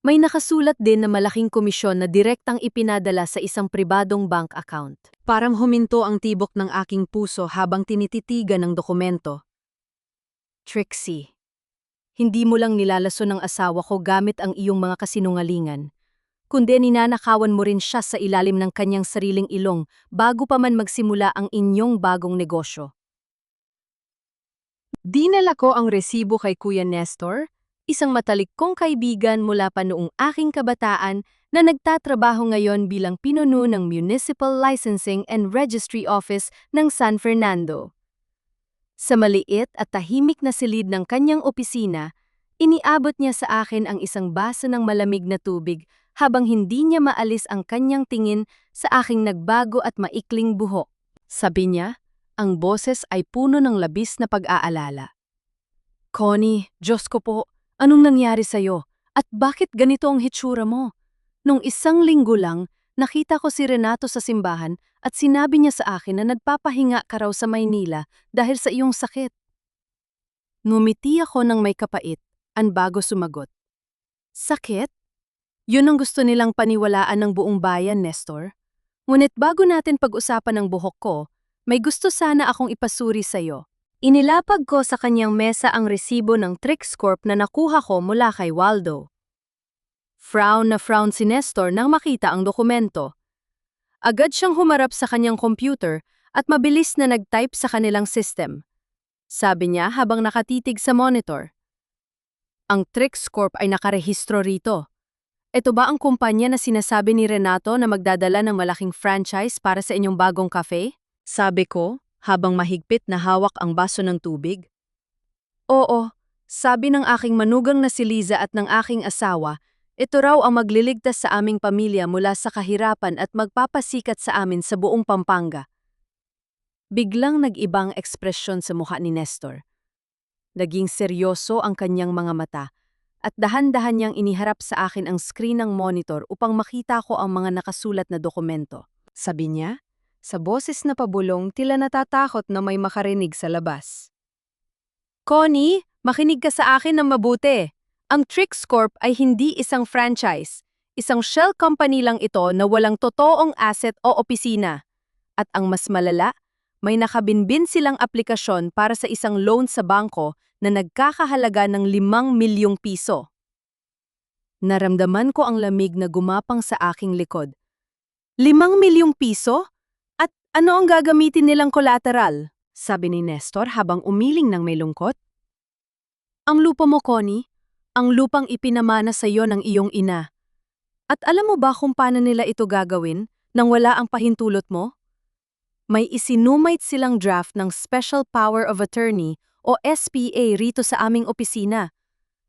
May nakasulat din na malaking komisyon na direktang ipinadala sa isang pribadong bank account. Parang huminto ang tibok ng aking puso habang tinititigan ng dokumento. "Trixie, hindi mo lang nilalason ng asawa ko gamit ang iyong mga kasinungalingan, kundi ninanakawan mo rin siya sa ilalim ng kanyang sariling ilong bago pa man magsimula ang inyong bagong negosyo." Dinala ko ang resibo kay Kuya Nestor, isang matalik kong kaibigan mula pa noong aking kabataan na nagtatrabaho ngayon bilang pinuno ng Municipal Licensing and Registry Office ng San Fernando. Sa maliit at tahimik na silid ng kanyang opisina, iniabot niya sa akin ang isang baso ng malamig na tubig habang hindi niya maalis ang kanyang tingin sa aking nagbago at maikling buhok. Sabi niya, ang boses ay puno ng labis na pag-aalala. "Connie, Diyos ko po, anong nangyari sa'yo? At bakit ganito ang hitsura mo? Nung isang linggo lang, nakita ko si Renato sa simbahan at sinabi niya sa akin na nagpapahinga ka raw sa Maynila dahil sa iyong sakit." Ngumiti ako ng may kapait, bago sumagot. "Sakit? Yun ang gusto nilang paniwalaan ng buong bayan, Nestor. Ngunit bago natin pag-usapan ang buhok ko, may gusto sana akong ipasuri sa'yo." Inilapag ko sa kanyang mesa ang resibo ng Trix Corp na nakuha ko mula kay Waldo. Frown na frown si Nestor nang makita ang dokumento. Agad siyang humarap sa kanyang computer at mabilis na nag-type sa kanilang system. Sabi niya habang nakatitig sa monitor, "Ang Trix Corp ay nakarehistro rito. Ito ba ang kumpanya na sinasabi ni Renato na magdadala ng malaking franchise para sa inyong bagong cafe?" Sabi ko, habang mahigpit na hawak ang baso ng tubig. "Oo, sabi ng aking manugang na si Liza at ng aking asawa, ito raw ang magliligtas sa aming pamilya mula sa kahirapan at magpapasikat sa amin sa buong Pampanga." Biglang nag-ibang ekspresyon sa mukha ni Nestor. Naging seryoso ang kanyang mga mata at dahan-dahan niyang iniharap sa akin ang screen ng monitor upang makita ko ang mga nakasulat na dokumento. Sabi niya, sa boses na pabulong tila natatakot na may makarinig sa labas. "Connie, makinig ka sa akin ng mabuti. Ang Trix Corp ay hindi isang franchise. Isang shell company lang ito na walang totoong asset o opisina. At ang mas malala, may nakabinbin silang aplikasyon para sa isang loan sa bangko na nagkakahalaga ng 5 milyong piso." Naramdaman ko ang lamig na gumapang sa aking likod. 5 milyong piso? At ano ang gagamitin nilang collateral? Sabi ni Nestor habang umiling ng may lungkot. "Ang lupa mo, Connie. Ang lupang ipinamana sa iyo ng iyong ina. At alam mo ba kung paano nila ito gagawin nang wala ang pahintulot mo? May isinumite silang draft ng Special Power of Attorney o SPA rito sa aming opisina.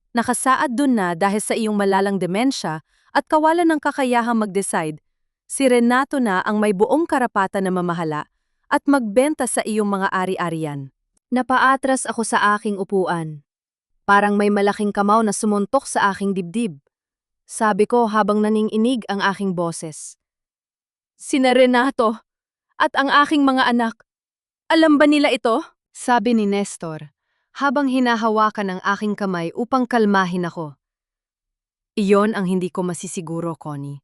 Nakasaad dun na dahil sa iyong malalang demensya at kawalan ng kakayahang mag-decide, si Renato na ang may buong karapatan na mamahala at magbenta sa iyong mga ari-arian. Napaatras ako sa aking upuan. Parang may malaking kamao na sumuntok sa aking dibdib. Sabi ko habang naninginig ang aking boses. Sina Renato at ang aking mga anak. Alam ba nila ito? Sabi ni Nestor, habang hinahawakan ang aking kamay upang kalmahin ako. Iyon ang hindi ko masisiguro, Connie.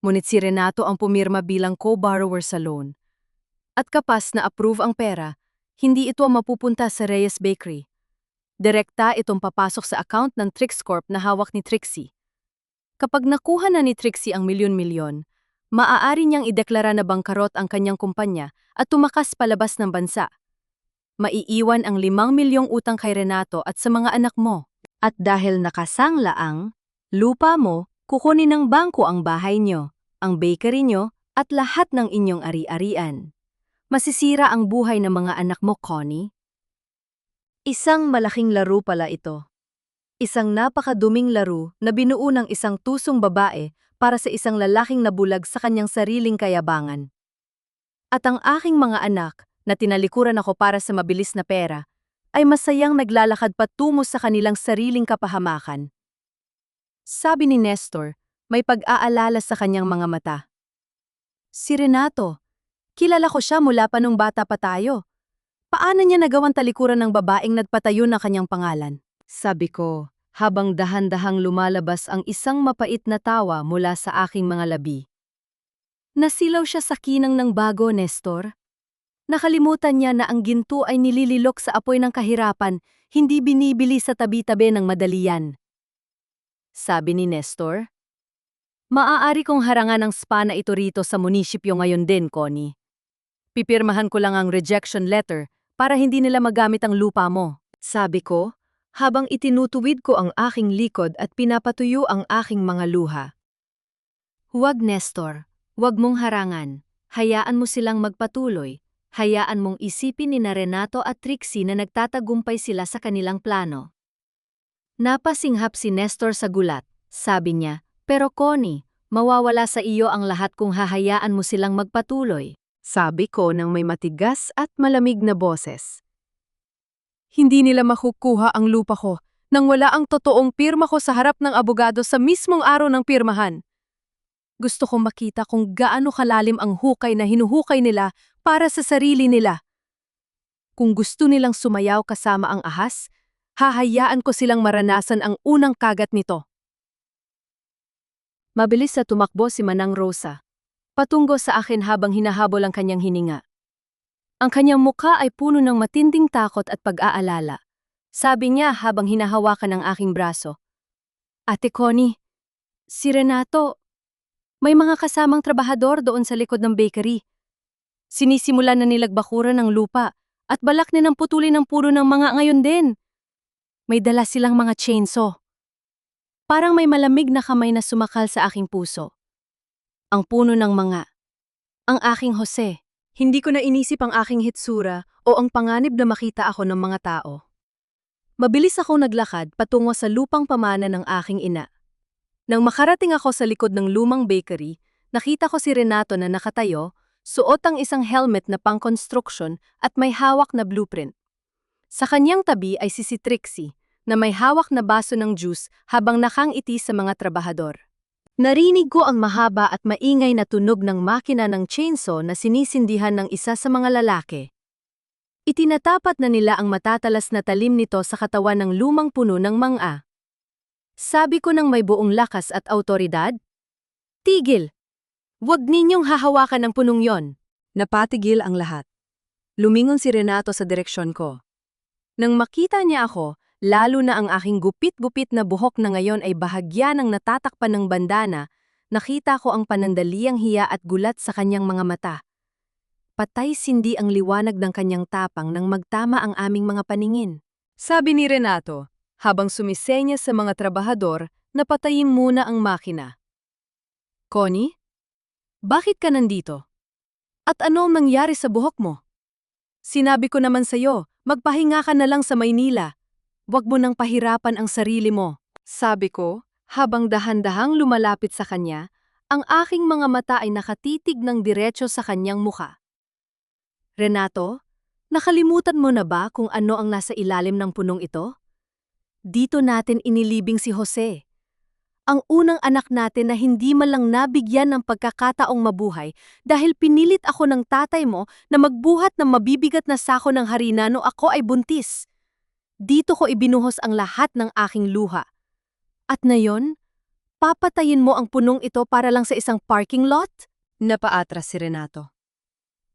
Ngunit si Renato ang pumirma bilang co-borrower sa loan. At kapas na approve ang pera, hindi ito mapupunta sa Reyes Bakery. Direkta itong papasok sa account ng Trix Corp na hawak ni Trixie. Kapag nakuha na ni Trixie ang milyon-milyon, maaari niyang ideklara na bangkarot ang kanyang kumpanya at tumakas palabas ng bansa. Maiiwan ang 5 milyong utang kay Renato at sa mga anak mo. At dahil nakasangla ang lupa mo, kukunin ng bangko ang bahay nyo, ang bakery nyo, at lahat ng inyong ari-arian. Masisira ang buhay ng mga anak mo, Connie. Isang malaking laro pala ito. Isang napakaduming laro na binuo ng isang tusong babae para sa isang lalaking nabulag sa kanyang sariling kayabangan. At ang aking mga anak, na tinalikuran ako para sa mabilis na pera, ay masayang naglalakad patungo sa kanilang sariling kapahamakan. Sabi ni Nestor, may pag-aalala sa kanyang mga mata. Si Renato, kilala ko siya mula pa nung bata pa tayo. Paano niya nagawang talikuran ng babaeng nagpatayo na kanyang pangalan? Sabi ko, habang dahan-dahang lumalabas ang isang mapait na tawa mula sa aking mga labi. Nasilaw siya sa kinang ng bago, Nestor. Nakalimutan niya na ang ginto ay nilililok sa apoy ng kahirapan, hindi binibili sa tabi-tabi ng madalian. Sabi ni Nestor. Maaari kong harangan ang spa na ito rito sa munisipyo ngayon din, Connie. Pipirmahan ko lang ang rejection letter para hindi nila magamit ang lupa mo. Sabi ko, habang itinutuwid ko ang aking likod at pinapatuyo ang aking mga luha. Huwag, Nestor. Huwag mong harangan. Hayaan mo silang magpatuloy. Hayaan mong isipin ni Renato at Trixie na nagtatagumpay sila sa kanilang plano. Napasinghap si Nestor sa gulat. Sabi niya, pero Connie, mawawala sa iyo ang lahat kung hahayaan mo silang magpatuloy. Sabi ko ng may matigas at malamig na boses. Hindi nila makukuha ang lupa ko nang wala ang totoong pirma ko sa harap ng abogado sa mismong araw ng pirmahan. Gusto kong makita kung gaano kalalim ang hukay na hinuhukay nila para sa sarili nila. Kung gusto nilang sumayaw kasama ang ahas, hahayaan ko silang maranasan ang unang kagat nito. Mabilis na tumakbo si Manang Rosa, patungo sa akin habang hinahabol ang kanyang hininga. Ang kanyang mukha ay puno ng matinding takot at pag-aalala. Sabi niya habang hinahawakan ang aking braso. Ate Connie, si Renato, may mga kasamang trabahador doon sa likod ng bakery. Sinisimulan na nilagbakuran ng lupa at balak nilang putulin ang puno ng mga ngayon din. May dala silang mga chainsaw. Parang may malamig na kamay na sumakal sa aking puso. Ang puno ng mga. Ang aking Jose. Hindi ko na inisip ang aking hitsura o ang panganib na makita ako ng mga tao. Mabilis akong naglakad patungo sa lupang pamana ng aking ina. Nang makarating ako sa likod ng lumang bakery, nakita ko si Renato na nakatayo, suot ang isang helmet na pang-construction at may hawak na blueprint. Sa kanyang tabi ay si Trixie, na may hawak na baso ng juice habang nakangiti sa mga trabahador. Narinig ko ang mahaba at maingay na tunog ng makina ng chainsaw na sinisindihan ng isa sa mga lalaki. Itinatapat na nila ang matatalas na talim nito sa katawan ng lumang puno ng manga. Sabi ko ng may buong lakas at awtoridad, tigil! Huwag ninyong hahawakan ang punong yon. Napatigil ang lahat. Lumingon si Renato sa direksyon ko. Nang makita niya ako, lalo na ang aking gupit-gupit na buhok na ngayon ay bahagya ng natatakpan ng bandana, nakita ko ang panandaliang hiya at gulat sa kanyang mga mata. Patay-sindi ang liwanag ng kanyang tapang nang magtama ang aming mga paningin. Sabi ni Renato, habang sumisenya sa mga trabahador na patayin muna ang makina. Connie, bakit ka nandito? At ano ang nangyari sa buhok mo? Sinabi ko naman sa'yo, magpahinga ka na lang sa Maynila. Huwag mo nang pahirapan ang sarili mo. Sabi ko, habang dahan-dahang lumalapit sa kanya, ang aking mga mata ay nakatitig ng diretso sa kanyang mukha. Renato, nakalimutan mo na ba kung ano ang nasa ilalim ng punong ito? Dito natin inilibing si Jose. Ang unang anak natin na hindi man lang nabigyan ng pagkakataong mabuhay dahil pinilit ako ng tatay mo na magbuhat ng mabibigat na sako ng harina no ako ay buntis. Dito ko ibinuhos ang lahat ng aking luha. At ngayon, papatayin mo ang punong ito para lang sa isang parking lot? Napaatras si Renato.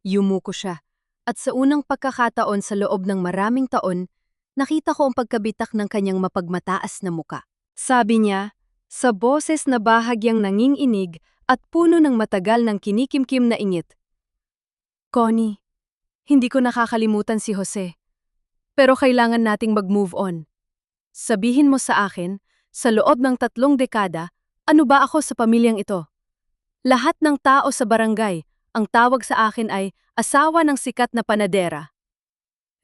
Yumuko siya, at sa unang pagkakataon sa loob ng maraming taon, nakita ko ang pagkabitak ng kanyang mapagmataas na muka. Sabi niya, sa boses na bahagyang nanginginig at puno ng matagal ng kinikimkim na ingit. Connie, hindi ko nakakalimutan si Jose. Pero kailangan nating mag-move on. Sabihin mo sa akin, sa loob ng 3 dekada, ano ba ako sa pamilyang ito? Lahat ng tao sa barangay, ang tawag sa akin ay asawa ng sikat na panadera.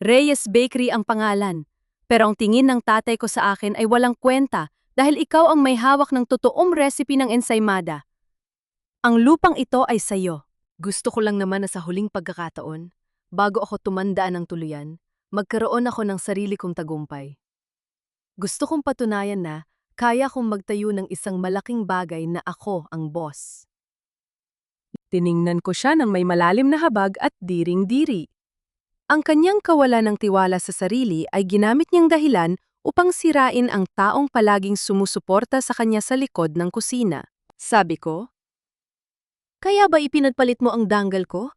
Reyes Bakery ang pangalan, pero ang tingin ng tatay ko sa akin ay walang kwenta dahil ikaw ang may hawak ng totoong recipe ng ensaymada. Ang lupang ito ay sayo. Gusto ko lang naman na sa huling pagkakataon, bago ako tumanda ng tuluyan, magkaroon ako ng sarili kong tagumpay. Gusto kong patunayan na kaya kong magtayo ng isang malaking bagay na ako ang boss. Tiningnan ko siya ng may malalim na habag at diring-diri. Ang kanyang kawalan ng tiwala sa sarili ay ginamit niyang dahilan upang sirain ang taong palaging sumusuporta sa kanya sa likod ng kusina. Sabi ko, kaya ba ipinagpalit mo ang dangal ko?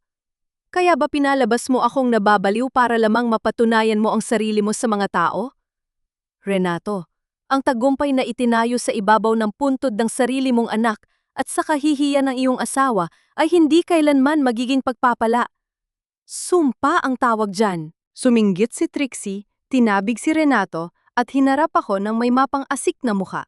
Kaya ba pinalabas mo akong nababaliw para lamang mapatunayan mo ang sarili mo sa mga tao? Renato, ang tagumpay na itinayo sa ibabaw ng puntod ng sarili mong anak at sa kahihiyan ng iyong asawa ay hindi kailanman magiging pagpapala. Sumpa ang tawag dyan. Suminggit si Trixie, tinabig si Renato at hinarap ako ng may mapang-asik na mukha.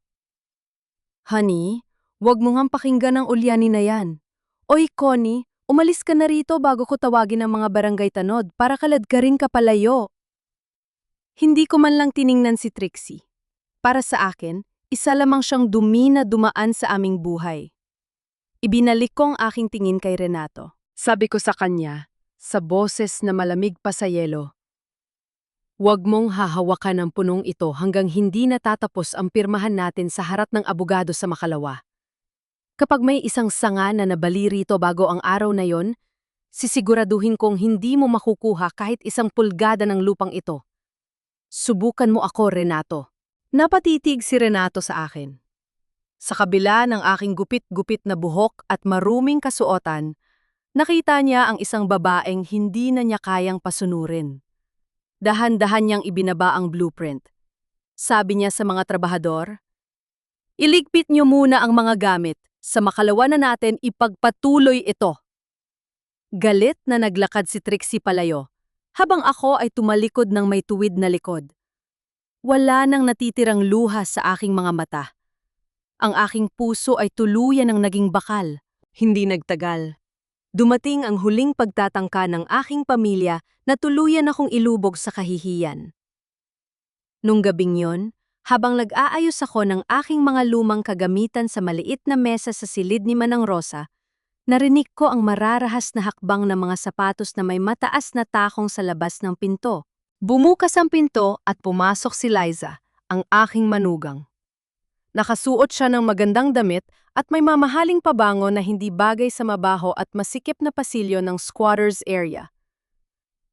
Honey, wag mo ngang pakinggan ang ulyani na yan. Oy Connie, umalis ka na rito bago ko tawagin ang mga barangay tanod para kaladkarin ka palayo. Hindi ko man lang tiningnan si Trixie. Para sa akin, isa lamang siyang dumi na dumaan sa aming buhay. Ibinalik ko ang aking tingin kay Renato. Sabi ko sa kanya, sa boses na malamig pa sa yelo, huwag mong hahawakan ang punong ito hanggang hindi natatapos ang pirmahan natin sa harap ng abogado sa Makalawa. Kapag may isang sanga na nabali rito bago ang araw na yon, sisiguraduhin kong hindi mo makukuha kahit 1 pulgada ng lupang ito. Subukan mo ako, Renato. Napatitig si Renato sa akin. Sa kabila ng aking gupit-gupit na buhok at maruming kasuotan, nakita niya ang isang babaeng hindi na niya kayang pasunurin. Dahan-dahan niyang ibinaba ang blueprint. Sabi niya sa mga trabahador, iligpit niyo muna ang mga gamit. Sa Makalawa na natin ipagpatuloy ito. Galit na naglakad si Trixie palayo, habang ako ay tumalikod ng may tuwid na likod. Wala nang natitirang luha sa aking mga mata. Ang aking puso ay tuluyan ng naging bakal. Hindi nagtagal. Dumating ang huling pagtatangka ng aking pamilya na tuluyan akong ilubog sa kahihiyan. Nung gabing yon, habang nag-aayos ako ng aking mga lumang kagamitan sa maliit na mesa sa silid ni Manang Rosa, narinig ko ang mararahas na hakbang ng mga sapatos na may mataas na takong sa labas ng pinto. Bumukas ang pinto at pumasok si Liza, ang aking manugang. Nakasuot siya ng magandang damit at may mamahaling pabango na hindi bagay sa mabaho at masikip na pasilyo ng squatters area.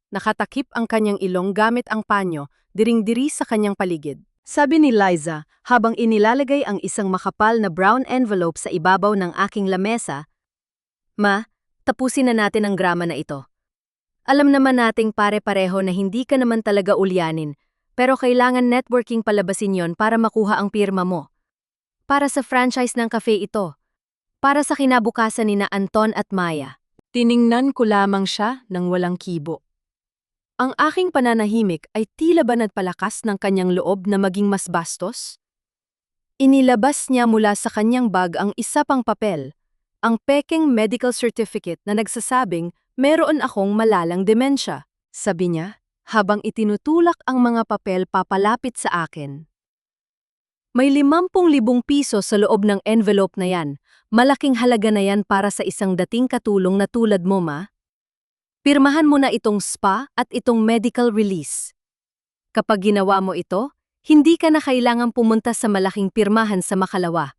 Nakatakip ang kanyang ilong gamit ang panyo, diring-diri sa kanyang paligid. Sabi ni Liza habang inilalagay ang isang makapal na brown envelope sa ibabaw ng aking lamesa, Ma, tapusin na natin ang grama na ito. Alam naman nating pare-pareho na hindi ka naman talaga ulyanin, pero kailangan networking palabasin yon para makuha ang pirma mo. Para sa franchise ng cafe ito. Para sa kinabukasan ni na Anton at Maya. Tiningnan ko lamang siya ng walang kibo. Ang aking pananahimik ay tila ba nagpalakas ng kanyang loob na maging mas bastos? Inilabas niya mula sa kanyang bag ang isa pang papel, ang peking medical certificate na nagsasabing meron akong malalang demensya, sabi niya, habang itinutulak ang mga papel papalapit sa akin. May 50,000 piso sa loob ng envelope na yan. Malaking halaga na yan para sa isang dating katulong na tulad mo, ma. Pirmahan mo na itong spa at itong medical release. Kapag ginawa mo ito, hindi ka na kailangang pumunta sa malaking pirmahan sa Makalawa.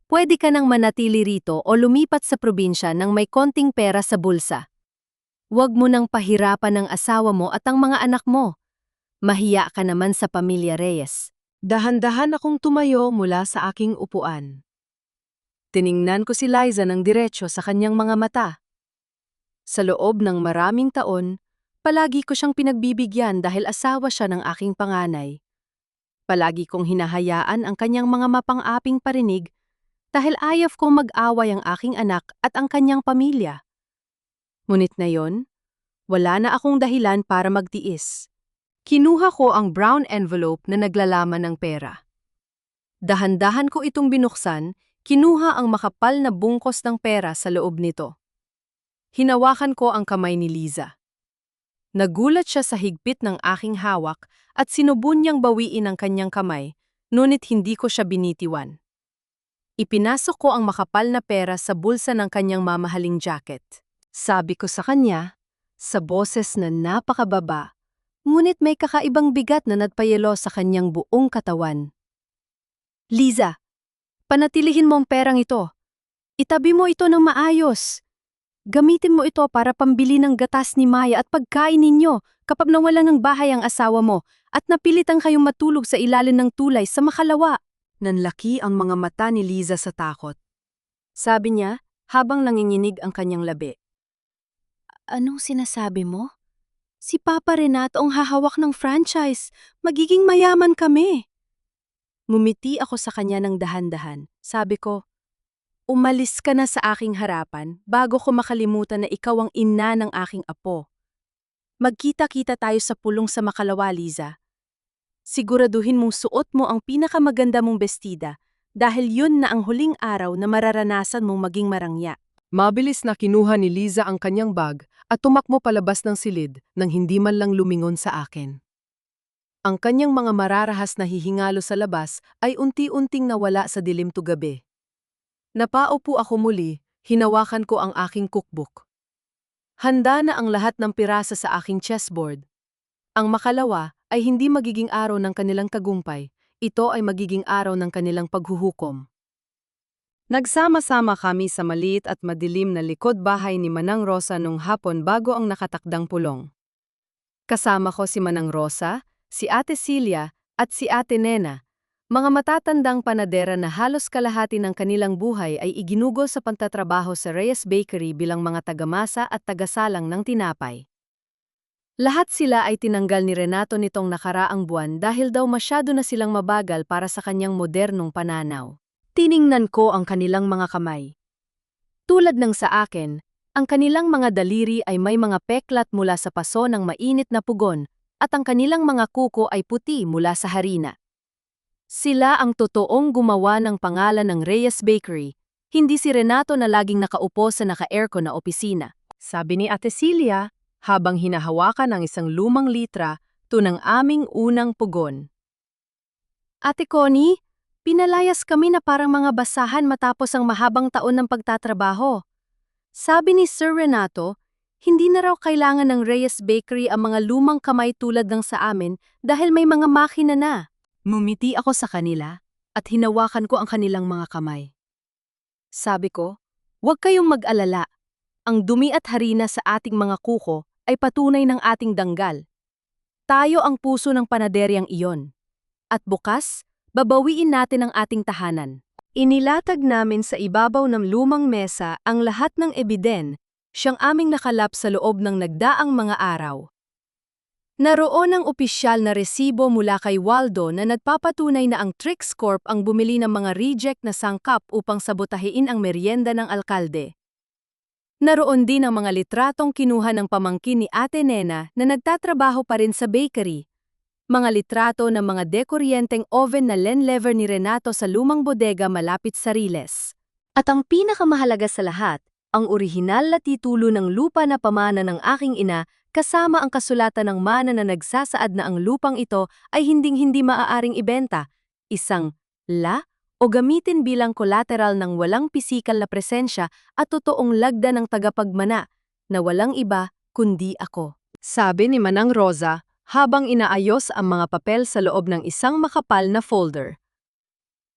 Pwede ka nang manatili rito o lumipat sa probinsya nang may konting pera sa bulsa. Huwag mo nang pahirapan ang asawa mo at ang mga anak mo. Mahiya ka naman sa pamilya Reyes. Dahan-dahan akong tumayo mula sa aking upuan. Tiningnan ko si Liza ng diretsyo sa kanyang mga mata. Sa loob ng maraming taon, palagi ko siyang pinagbibigyan dahil asawa siya ng aking panganay. Palagi kong hinahayaan ang kanyang mga mapang-aping parinig dahil ayaw kong mag-away ang aking anak at ang kanyang pamilya. Ngunit ngayon, wala na akong dahilan para magtiis. Kinuha ko ang brown envelope na naglalaman ng pera. Dahan-dahan ko itong binuksan, kinuha ang makapal na bungkos ng pera sa loob nito. Hinawakan ko ang kamay ni Liza. Nagulat siya sa higpit ng aking hawak at sinubun niyang bawiin ang kanyang kamay, ngunit hindi ko siya binitiwan. Ipinasok ko ang makapal na pera sa bulsa ng kanyang mamahaling jacket. Sabi ko sa kanya, sa boses na napakababa, ngunit may kakaibang bigat na nagpayelo sa kanyang buong katawan. Liza, panatilihin mo ang perang ito. Itabi mo ito ng maayos. Gamitin mo ito para pambili ng gatas ni Maya at pagkain ninyo kapag nawalan ng bahay ang asawa mo at napilitan kayong matulog sa ilalim ng tulay sa Makalawa. Nanlaki ang mga mata ni Liza sa takot. Sabi niya habang nanginginig ang kanyang labi. Anong sinasabi mo? Si Papa Renato ang hahawak ng franchise. Magiging mayaman kami. Ngumiti ako sa kanya ng dahan-dahan. Sabi ko, umalis ka na sa aking harapan bago ko makalimutan na ikaw ang ina ng aking apo. Magkita-kita tayo sa pulong sa Makalawa, Liza. Siguraduhin mong suot mo ang pinakamaganda mong bestida dahil yun na ang huling araw na mararanasan mong maging marangya. Mabilis na kinuha ni Liza ang kanyang bag at tumakbo palabas ng silid nang hindi man lang lumingon sa akin. Ang kanyang mga mararahas na hihingalo sa labas ay unti-unting nawala sa dilim tugabi. Napaupo ako muli, hinawakan ko ang aking cookbook. Handa na ang lahat ng pirasa sa aking chessboard. Ang Makalawa ay hindi magiging araw ng kanilang tagumpay, ito ay magiging araw ng kanilang paghuhukom. Nagsama-sama kami sa maliit at madilim na likod bahay ni Manang Rosa nung hapon bago ang nakatakdang pulong. Kasama ko si Manang Rosa, si Ate Celia at si Ate Nena. Mga matatandang panadera na halos kalahati ng kanilang buhay ay iginugol sa pagtatrabaho sa Reyes Bakery bilang mga tagamasa at tagasalang ng tinapay. Lahat sila ay tinanggal ni Renato nitong nakaraang buwan dahil daw masyado na silang mabagal para sa kanyang modernong pananaw. Tiningnan ko ang kanilang mga kamay. Tulad ng sa akin, ang kanilang mga daliri ay may mga peklat mula sa paso ng mainit na pugon at ang kanilang mga kuko ay puti mula sa harina. Sila ang totoong gumawa ng pangalan ng Reyes Bakery, hindi si Renato na laging nakaupo sa naka-aircon na opisina. Sabi ni Ate Celia, habang hinahawakan ang isang lumang litra ng aming unang pugon. Ate Connie, pinalayas kami na parang mga basahan matapos ang mahabang taon ng pagtatrabaho. Sabi ni Sir Renato, hindi na raw kailangan ng Reyes Bakery ang mga lumang kamay tulad ng sa amin dahil may mga makina na. Ngumiti ako sa kanila at hinawakan ko ang kanilang mga kamay. Sabi ko, huwag kayong mag-alala. Ang dumi at harina sa ating mga kuko ay patunay ng ating danggal. Tayo ang puso ng panaderyang iyon. At bukas, babawiin natin ang ating tahanan. Inilatag namin sa ibabaw ng lumang mesa ang lahat ng ebiden, siyang aming nakalap sa loob ng nagdaang mga araw. Naroon ang opisyal na resibo mula kay Waldo na nagpapatunay na ang Trix Corp ang bumili ng mga reject na sangkap upang sabotahiin ang merienda ng alkalde. Naroon din ang mga litratong kinuha ng pamangkin ni Ate Nena na nagtatrabaho pa rin sa bakery. Mga litrato ng mga dekoryenteng oven na Lenlever ni Renato sa lumang bodega malapit sa Riles. At ang pinakamahalaga sa lahat, ang orihinal na titulo ng lupa na pamana ng aking ina kasama ang kasulatan ng mana na nagsasaad na ang lupang ito ay hinding-hindi maaaring ibenta, isang o gamitin bilang collateral ng walang pisikal na presensya at totoong lagda ng tagapagmana na walang iba kundi ako. Sabi ni Manang Rosa habang inaayos ang mga papel sa loob ng isang makapal na folder.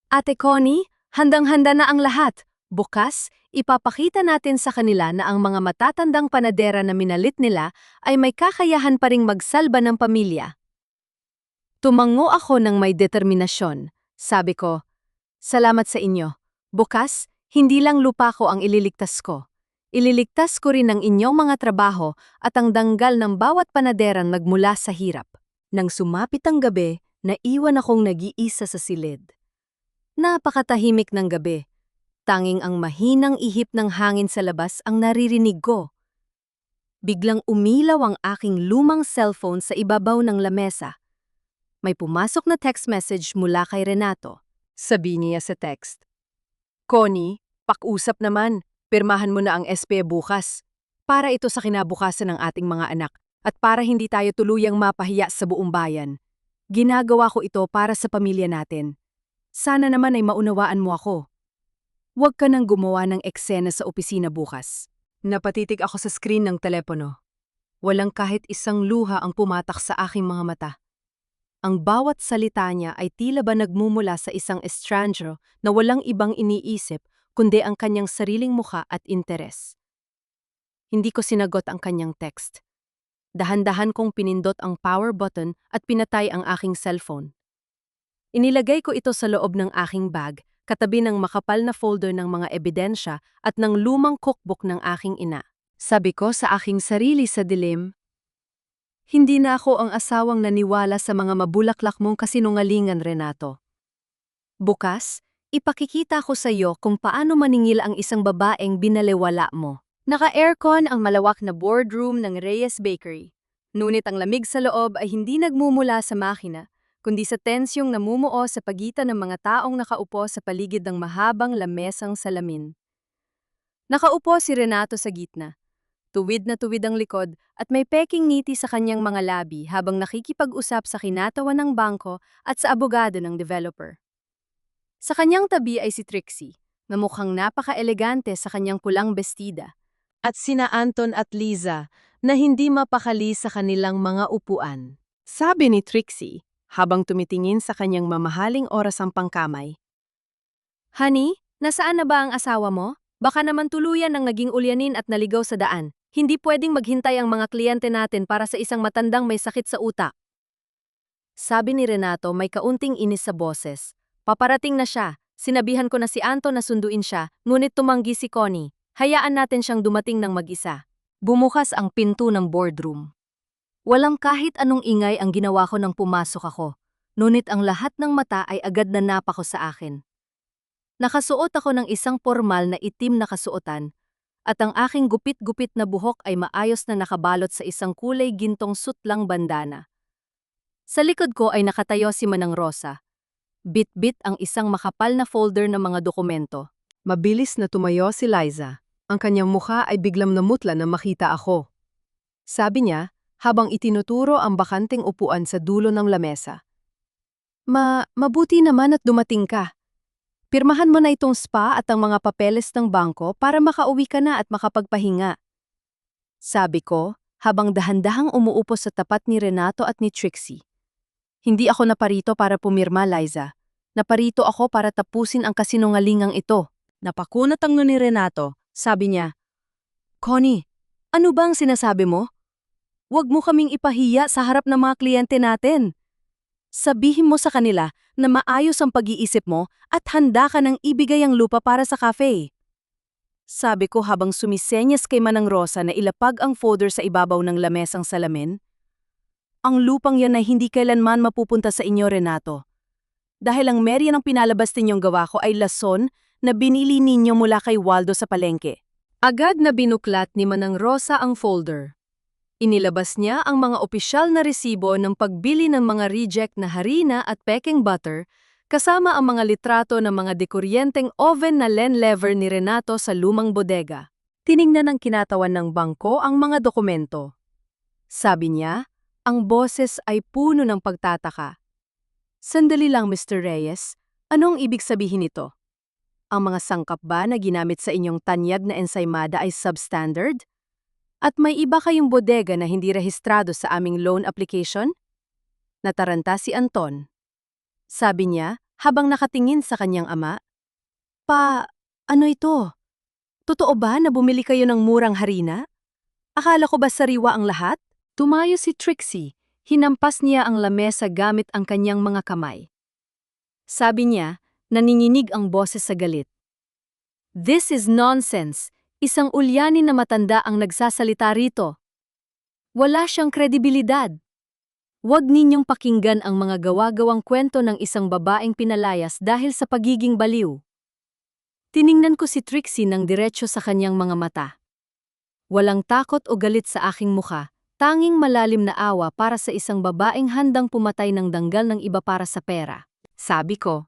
Ate Connie, handang-handa na ang lahat. Bukas, ipapakita natin sa kanila na ang mga matatandang panadera na minalit nila ay may kakayahan pa ring magsalba ng pamilya. Tumango ako ng may determinasyon. Sabi ko, salamat sa inyo. Bukas, hindi lang lupa ko ang ililigtas ko. Ililigtas ko rin ang inyong mga trabaho at ang danggal ng bawat panaderang nagmula sa hirap. Nang sumapit ang gabi, naiwan akong nag-iisa sa silid. Napakatahimik ng gabi. Tanging ang mahinang ihip ng hangin sa labas ang naririnig ko. Biglang umilaw ang aking lumang cellphone sa ibabaw ng lamesa. May pumasok na text message mula kay Renato. Sabi niya sa text, Connie, pakusap naman. Pirmahan mo na ang SP bukas. Para ito sa kinabukasan ng ating mga anak at para hindi tayo tuluyang mapahiya sa buong bayan. Ginagawa ko ito para sa pamilya natin. Sana naman ay maunawaan mo ako. Huwag ka nang gumawa ng eksena sa opisina bukas. Napatitig ako sa screen ng telepono. Walang kahit isang luha ang pumatak sa aking mga mata. Ang bawat salita niya ay tila ba nagmumula sa isang estrangero na walang ibang iniisip kundi ang kanyang sariling mukha at interes. Hindi ko sinagot ang kanyang text. Dahan-dahan kong pinindot ang power button at pinatay ang aking cellphone. Inilagay ko ito sa loob ng aking bag, katabi ng makapal na folder ng mga ebidensya at ng lumang cookbook ng aking ina. Sabi ko sa aking sarili sa dilim, hindi na ako ang asawang naniwala sa mga mabulaklak mong kasinungalingan, Renato. Bukas, ipakikita ko sa iyo kung paano maningil ang isang babaeng binalewala mo. Naka-aircon ang malawak na boardroom ng Reyes Bakery. Ngunit ang lamig sa loob ay hindi nagmumula sa makina, kundi sa tensyong namumuo sa pagitan ng mga taong nakaupo sa paligid ng mahabang lamesang salamin. Nakaupo si Renato sa gitna. Tuwid na tuwid ang likod at may peking ngiti sa kanyang mga labi habang nakikipag-usap sa kinatawan ng bangko at sa abogado ng developer. Sa kanyang tabi ay si Trixie, na mukhang napaka-elegante sa kanyang pulang bestida, at sina Anton at Liza na hindi mapakali sa kanilang mga upuan. Sabi ni Trixie, habang tumitingin sa kanyang mamahaling oras ang pangkamay. Honey, nasaan na ba ang asawa mo? Baka naman tuluyan ang naging ulyanin at naligaw sa daan. Hindi pwedeng maghintay ang mga kliyente natin para sa isang matandang may sakit sa utak. Sabi ni Renato may kaunting inis sa boses. Paparating na siya. Sinabihan ko na si Anton na sunduin siya, ngunit tumanggi si Connie. Hayaan natin siyang dumating ng mag-isa. Bumukas ang pinto ng boardroom. Walang kahit anong ingay ang ginawa ko nang pumasok ako, ngunit ang lahat ng mata ay agad na napako sa akin. Nakasuot ako ng isang formal na itim na kasuotan, at ang aking gupit-gupit na buhok ay maayos na nakabalot sa isang kulay gintong sutlang bandana. Sa likod ko ay nakatayo si Manang Rosa. Bit-bit ang isang makapal na folder ng mga dokumento. Mabilis na tumayo si Liza. Ang kanyang mukha ay biglang namutla na makita ako. Sabi niya, habang itinuturo ang bakanting upuan sa dulo ng lamesa. Mabuti naman at dumating ka. Pirmahan mo na itong spa at ang mga papeles ng bangko para makauwi ka na at makapagpahinga. Sabi ko, habang dahan-dahang umuupo sa tapat ni Renato at ni Trixie. Hindi ako naparito para pumirma, Liza. Naparito ako para tapusin ang kasinungalingang ito. Napakunat ang ni Renato. Sabi niya, Connie, ano bang sinasabi mo? Huwag mo kaming ipahiya sa harap ng mga kliyente natin. Sabihin mo sa kanila na maayos ang pag-iisip mo at handa ka nang ibigay ang lupa para sa cafe. Sabi ko habang sumisenyas kay Manang Rosa na ilapag ang folder sa ibabaw ng lamesang salamin. Ang lupang yan ay hindi kailanman mapupunta sa inyo, Renato. Dahil ang meryan ang pinalabas ninyong gawa ko ay lason na binili ninyo mula kay Waldo sa palengke. Agad na binuklat ni Manang Rosa ang folder. Inilabas niya ang mga opisyal na resibo ng pagbili ng mga reject na harina at peking butter, kasama ang mga litrato ng mga dekuryenteng oven na lever ni Renato sa lumang bodega. Tiningnan ng kinatawan ng bangko ang mga dokumento. Sabi niya, ang boses ay puno ng pagtataka. Sandali lang, Mr. Reyes. Anong ibig sabihin nito? Ang mga sangkap ba na ginamit sa inyong tanyag na ensaymada ay substandard? At may iba kayong bodega na hindi rehistrado sa aming loan application? Nataranta si Anton. Sabi niya, habang nakatingin sa kanyang ama, ano ito? Totoo ba na bumili kayo ng murang harina? Akala ko ba sariwa ang lahat? Tumayo si Trixie. Hinampas niya ang lamesa gamit ang kanyang mga kamay. Sabi niya, naninginig ang boses sa galit. This is nonsense. Isang ulyanin na matanda ang nagsasalita rito. Wala siyang kredibilidad. Huwag ninyong pakinggan ang mga gawa-gawang kwento ng isang babaeng pinalayas dahil sa pagiging baliw. Tiningnan ko si Trixie ng diretsyo sa kanyang mga mata. Walang takot o galit sa aking mukha, tanging malalim na awa para sa isang babaeng handang pumatay ng danggal ng iba para sa pera. Sabi ko,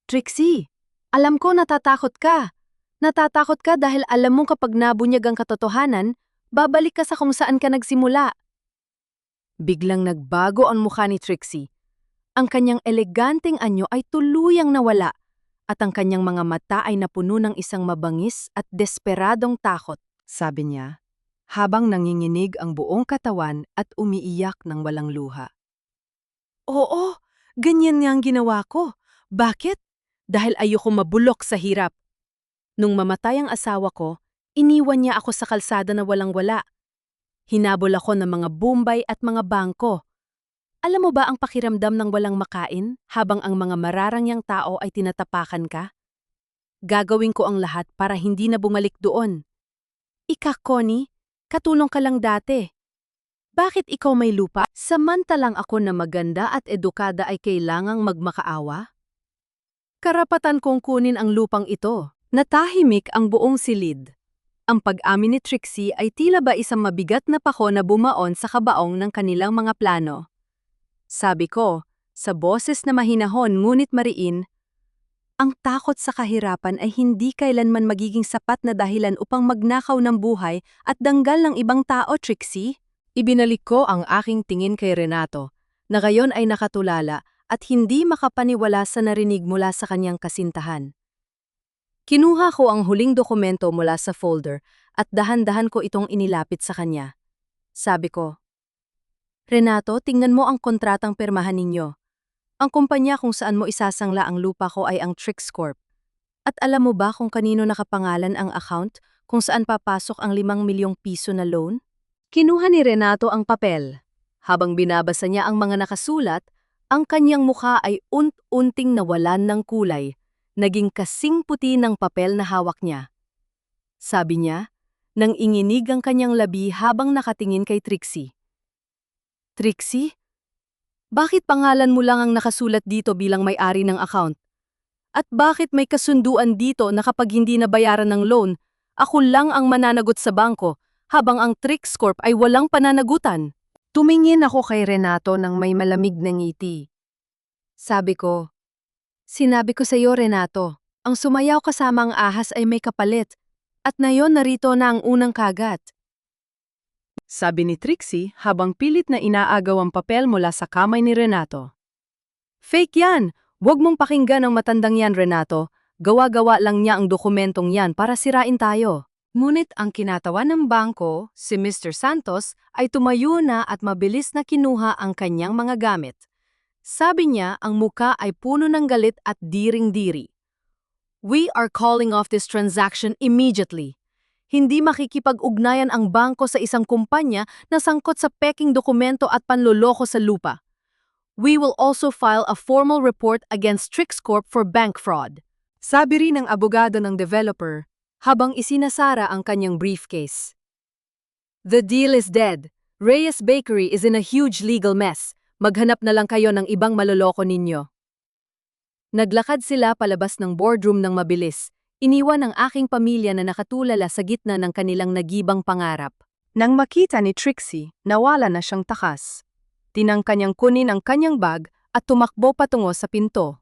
Trixie, alam ko natatakot ka. Natatakot ka dahil alam mong kapag nabunyag ang katotohanan, babalik ka sa kung saan ka nagsimula. Biglang nagbago ang mukha ni Trixie. Ang kanyang eleganteng anyo ay tuluyang nawala at ang kanyang mga mata ay napuno ng isang mabangis at desperadong takot, sabi niya, habang nanginginig ang buong katawan at umiiyak ng walang luha. Oo, ganyan nga ang ginawa ko. Bakit? Dahil ayoko mabulok sa hirap. Nung mamatay ang asawa ko, iniwan niya ako sa kalsada na walang-wala. Hinabol ako ng mga Bombay at mga bangko. Alam mo ba ang pakiramdam ng walang makain habang ang mga mararangyang tao ay tinatapakan ka? Gagawin ko ang lahat para hindi na bumalik doon. Ika, Connie, katulong ka lang dati. Bakit ikaw may lupa? Samantalang ako na maganda at edukada ay kailangang magmakaawa? Karapatan kong kunin ang lupang ito. Natahimik ang buong silid. Ang pag-amin ni Trixie ay tila ba isang mabigat na pako na bumaon sa kabaong ng kanilang mga plano. Sabi ko, sa boses na mahinahon ngunit mariin, ang takot sa kahirapan ay hindi kailanman magiging sapat na dahilan upang magnakaw ng buhay at danggal ng ibang tao, Trixie. Ibinalik ko ang aking tingin kay Renato, na ngayon ay nakatulala at hindi makapaniwala sa narinig mula sa kanyang kasintahan. Kinuha ko ang huling dokumento mula sa folder at dahan-dahan ko itong inilapit sa kanya. Sabi ko, Renato, tingnan mo ang kontratang pirmahan ninyo. Ang kumpanya kung saan mo isasangla ang lupa ko ay ang Trix Corp. At alam mo ba kung kanino nakapangalan ang account kung saan papasok ang 5 milyong piso na loan? Kinuha ni Renato ang papel. Habang binabasa niya ang mga nakasulat, ang kanyang mukha ay unting nawalan ng kulay, naging kasing puti ng papel na hawak niya. Sabi niya, nang inginig ang kanyang labi habang nakatingin kay Trixie. Trixie? Bakit pangalan mo lang ang nakasulat dito bilang may-ari ng account? At bakit may kasunduan dito na kapag hindi nabayaran ng loan, ako lang ang mananagot sa bangko, habang ang Trix Corp ay walang pananagutan? Tumingin ako kay Renato ng may malamig na ngiti. Sabi ko, sinabi ko sa iyo, Renato, ang sumayaw kasama ang ahas ay may kapalit, at ngayon narito na ang unang kagat. Sabi ni Trixie habang pilit na inaagaw ang papel mula sa kamay ni Renato. Fake yan! Huwag mong pakinggan ang matandang yan, Renato. Gawa-gawa lang niya ang dokumentong yan para sirain tayo. Ngunit ang kinatawa ng bangko, si Mr. Santos, ay tumayo na at mabilis na kinuha ang kanyang mga gamit. Sabi niya ang muka ay puno ng galit at diring-diri. We are calling off this transaction immediately. Hindi makikipag-ugnayan ang bangko sa isang kumpanya na sangkot sa peking dokumento at panloloko sa lupa. We will also file a formal report against Trix Corp for bank fraud. Sabi rin ng abogado ng developer habang isinasara ang kanyang briefcase. The deal is dead. Reyes Bakery is in a huge legal mess. Maghanap na lang kayo ng ibang maloloko ninyo. Naglakad sila palabas ng boardroom ng mabilis. Iniwan ang aking pamilya na nakatulala sa gitna ng kanilang nagibang pangarap. Nang makita ni Trixie, nawala na siyang takas. Tinangka niyang kunin ang kanyang bag at tumakbo patungo sa pinto.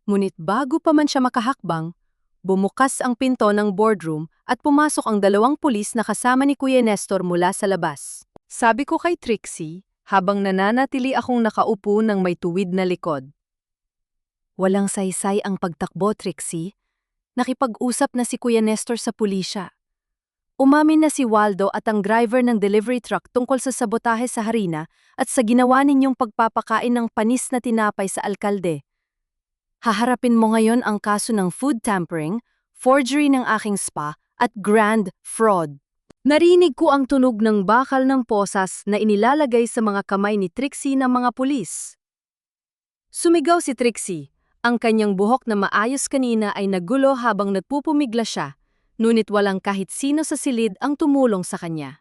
Ngunit bago pa man siya makahakbang, bumukas ang pinto ng boardroom at pumasok ang 2 pulis na kasama ni Kuya Nestor mula sa labas. Sabi ko kay Trixie, habang nananatili akong nakaupo ng may tuwid na likod. Walang saysay ang pagtakbo, Trixie. Nakipag-usap na si Kuya Nestor sa pulisya. Umamin na si Waldo at ang driver ng delivery truck tungkol sa sabotahe sa harina at sa ginawa ninyong pagpapakain ng panis na tinapay sa alkalde. Haharapin mo ngayon ang kaso ng food tampering, forgery ng aking spa, at grand fraud. Narinig ko ang tunog ng bakal ng posas na inilalagay sa mga kamay ni Trixie ng mga pulis. Sumigaw si Trixie. Ang kanyang buhok na maayos kanina ay nagulo habang nagpupumigla siya, ngunit walang kahit sino sa silid ang tumulong sa kanya.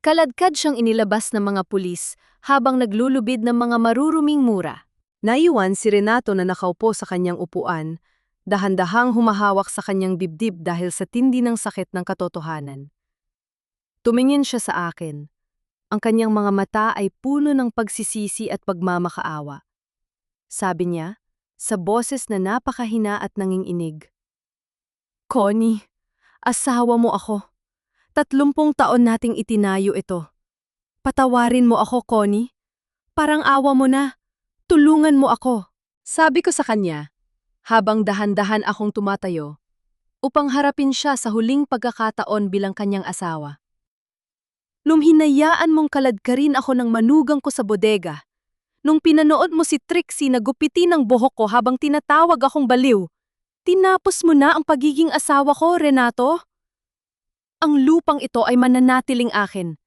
Kaladkad siyang inilabas ng mga pulis habang naglulubid ng mga maruruming mura. Naiwan si Renato na nakaupo sa kanyang upuan, dahan-dahang humahawak sa kanyang dibdib dahil sa tindi ng sakit ng katotohanan. Tumingin siya sa akin. Ang kanyang mga mata ay puno ng pagsisisi at pagmamakaawa. Sabi niya, sa boses na napakahina at nanginginig, "Connie, asawa mo ako. 30 taon nating itinayo ito. Patawarin mo ako, Connie. Parang awa mo na. Tulungan mo ako." Sabi ko sa kanya, habang dahan-dahan akong tumatayo, upang harapin siya sa huling pagkakataon bilang kanyang asawa. Lumhinayaan mong kaladkarin ako ng manugang ko sa bodega. Nung pinanood mo si Trixie na gupitin ang buhok ko habang tinatawag akong baliw, tinapos mo na ang pagiging asawa ko, Renato. Ang lupang ito ay mananatiling akin,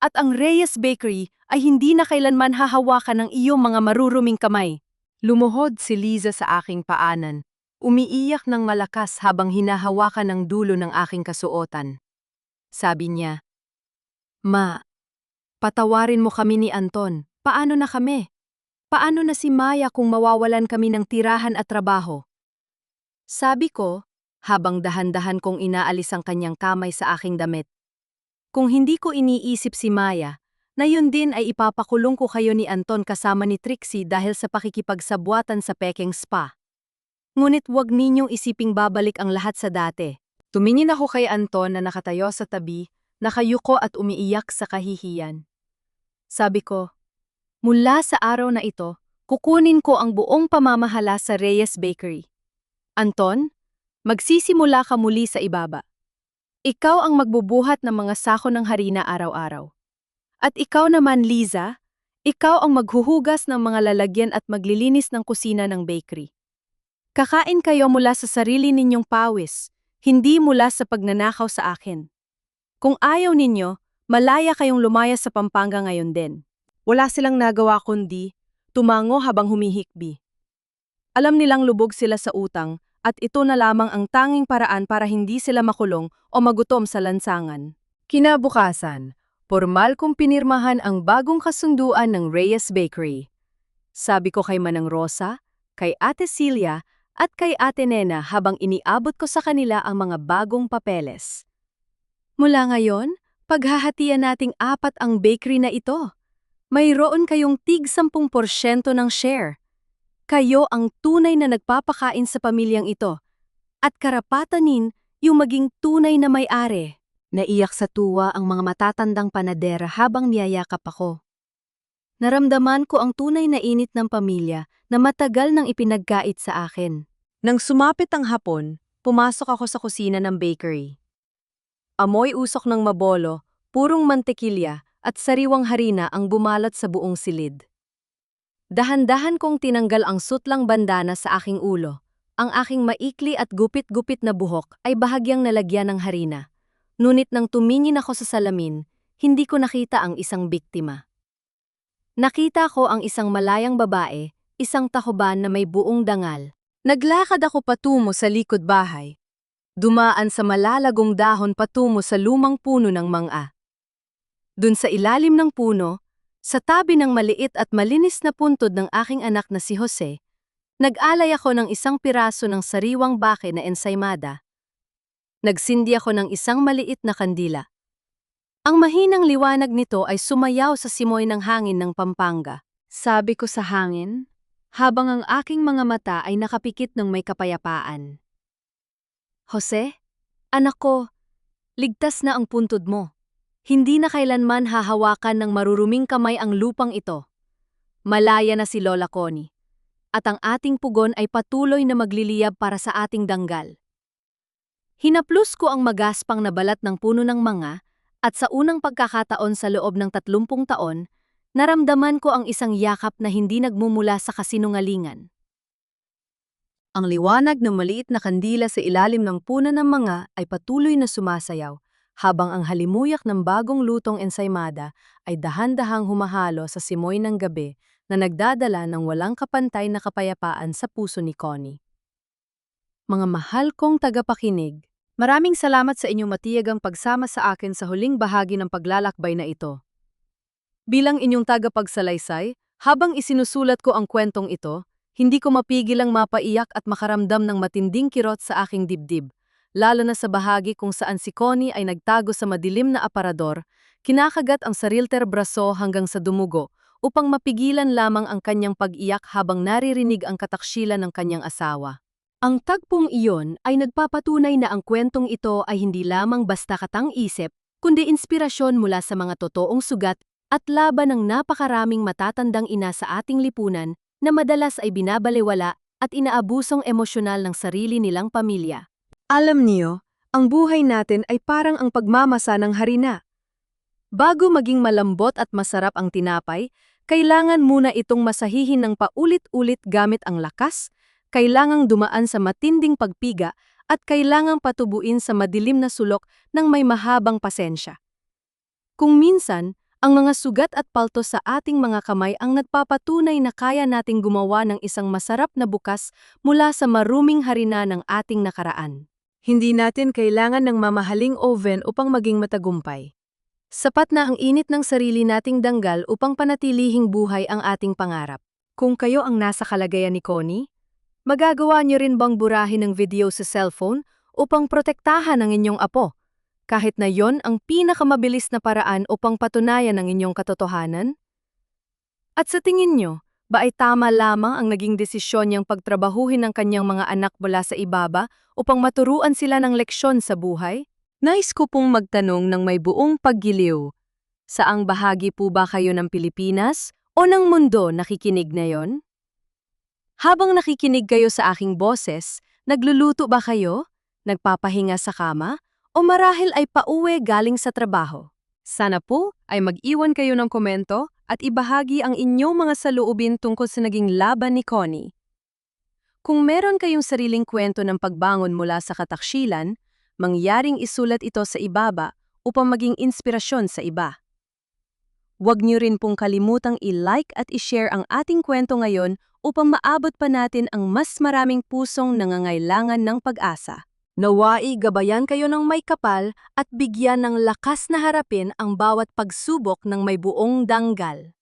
at ang Reyes Bakery ay hindi na kailanman hahawakan ng iyong mga maruruming kamay. Lumuhod si Liza sa aking paanan, umiiyak ng malakas habang hinahawakan ng dulo ng aking kasuotan. Sabi niya, "Ma, patawarin mo kami ni Anton. Paano na kami? Paano na si Maya kung mawawalan kami ng tirahan at trabaho?" Sabi ko, habang dahan-dahan kong inaalis ang kanyang kamay sa aking damit. Kung hindi ko iniisip si Maya, na yun din ay ipapakulong ko kayo ni Anton kasama ni Trixie dahil sa pakikipagsabwatan sa Peking Spa. Ngunit huwag ninyong isiping babalik ang lahat sa dati. Tumingin ako kay Anton na nakatayo sa tabi, nakayuko at umiiyak sa kahihiyan. Sabi ko, "Mula sa araw na ito, kukunin ko ang buong pamamahala sa Reyes Bakery. Anton, magsisimula ka muli sa ibaba. Ikaw ang magbubuhat ng mga sako ng harina araw-araw. At ikaw naman, Liza, ikaw ang maghuhugas ng mga lalagyan at maglilinis ng kusina ng bakery. Kakain kayo mula sa sarili ninyong pawis, hindi mula sa pagnanakaw sa akin. Kung ayaw ninyo, malaya kayong lumaya sa Pampanga ngayon din." Wala silang nagawa kundi tumango habang humihikbi. Alam nilang lubog sila sa utang at ito na lamang ang tanging paraan para hindi sila makulong o magutom sa lansangan. Kinabukasan, formal kong pinirmahan ang bagong kasunduan ng Reyes Bakery. Sabi ko kay Manang Rosa, kay Ate Celia at kay Ate Nena habang iniabot ko sa kanila ang mga bagong papeles. "Mula ngayon, paghahatian nating 4 ang bakery na ito. Mayroon kayong tig 10% ng share. Kayo ang tunay na nagpapakain sa pamilyang ito. At karapatanin yung maging tunay na may-ari." Naiyak sa tuwa ang mga matatandang panadera habang niyayakap ako. Naramdaman ko ang tunay na init ng pamilya na matagal nang ipinagkait sa akin. Nang sumapit ang hapon, pumasok ako sa kusina ng bakery. Amoy usok ng mabolo, purong mantekilya, at sariwang harina ang bumalot sa buong silid. Dahan-dahan kong tinanggal ang sutlang bandana sa aking ulo. Ang aking maikli at gupit-gupit na buhok ay bahagyang nalagyan ng harina. Ngunit nang tumingin ako sa salamin, hindi ko nakita ang isang biktima. Nakita ko ang isang malayang babae, isang tahoban na may buong dangal. Naglakad ako patungo sa likod bahay. Dumaan sa malalagong dahon patungo sa lumang puno ng mangga. Dun sa ilalim ng puno, sa tabi ng maliit at malinis na puntod ng aking anak na si Jose, nag-alay ako ng isang piraso ng sariwang bake na ensaymada. Nagsindi ako ng isang maliit na kandila. Ang mahinang liwanag nito ay sumayaw sa simoy ng hangin ng Pampanga. Sabi ko sa hangin, habang ang aking mga mata ay nakapikit ng may kapayapaan. "Jose, anak ko, ligtas na ang puntod mo. Hindi na kailanman hahawakan ng maruruming kamay ang lupang ito. Malaya na si Lola Connie. at ang ating pugon ay patuloy na magliliyab para sa ating danggal. Hinaplos ko ang magaspang na balat ng puno ng manga, at sa unang pagkakataon sa loob ng 30 taon, naramdaman ko ang isang yakap na hindi nagmumula sa kasinungalingan. Ang liwanag ng maliit na kandila sa ilalim ng puno ng manga ay patuloy na sumasayaw, habang ang halimuyak ng bagong lutong ensaymada ay dahan-dahang humahalo sa simoy ng gabi na nagdadala ng walang kapantay na kapayapaan sa puso ni Connie. Mga mahal kong tagapakinig, maraming salamat sa inyong matiyagang pagsama sa akin sa huling bahagi ng paglalakbay na ito. Bilang inyong tagapagsalaysay, habang isinusulat ko ang kwentong ito, hindi ko mapigilang mapaiyak at makaramdam ng matinding kirot sa aking dibdib, lalo na sa bahagi kung saan si Connie ay nagtago sa madilim na aparador, kinakagat ang sarilter braso hanggang sa dumugo, upang mapigilan lamang ang kanyang pag-iyak habang naririnig ang kataksilan ng kanyang asawa. Ang tagpong iyon ay nagpapatunay na ang kwentong ito ay hindi lamang basta katang-isip, kundi inspirasyon mula sa mga totoong sugat at laban ng napakaraming matatandang ina sa ating lipunan na madalas ay binabalewala at inaabusong emosyonal ng sarili nilang pamilya. Alam niyo, ang buhay natin ay parang ang pagmamasa ng harina. Bago maging malambot at masarap ang tinapay, kailangan muna itong masahihin ng paulit-ulit gamit ang lakas, kailangang dumaan sa matinding pagpiga, at kailangang patubuin sa madilim na sulok ng may mahabang pasensya. Kung minsan, ang mga sugat at paltos sa ating mga kamay ang nagpapatunay na kaya nating gumawa ng isang masarap na bukas mula sa maruming harina ng ating nakaraan. Hindi natin kailangan ng mamahaling oven upang maging matagumpay. Sapat na ang init ng sarili nating danggal upang panatilihing buhay ang ating pangarap. Kung kayo ang nasa kalagayan ni Connie, magagawa niyo rin bang burahin ng video sa cellphone upang protektahan ang inyong apo? Kahit na yon ang pinakamabilis na paraan upang patunayan ang inyong katotohanan? At sa tingin nyo, ba ay tama lamang ang naging desisyon niyang pagtrabahuhin ng kanyang mga anak mula sa ibaba upang maturuan sila ng leksyon sa buhay? Nais ko pong magtanong ng may buong paggiliw. Saang bahagi po ba kayo ng Pilipinas o ng mundo nakikinig ngayon? Habang nakikinig kayo sa aking boses, nagluluto ba kayo? Nagpapahinga sa kama? O marahil ay pauwi galing sa trabaho? Sana po ay mag-iwan kayo ng komento at ibahagi ang inyong mga saloobin tungkol sa naging laban ni Connie. Kung meron kayong sariling kwento ng pagbangon mula sa kataksilan, mangyaring isulat ito sa ibaba upang maging inspirasyon sa iba. Huwag niyo rin pong kalimutang i-like at i-share ang ating kwento ngayon upang maabot pa natin ang mas maraming pusong nangangailangan ng pag-asa. Nawai gabayan kayo ng may kapal at bigyan ng lakas na harapin ang bawat pagsubok ng may buong danggal.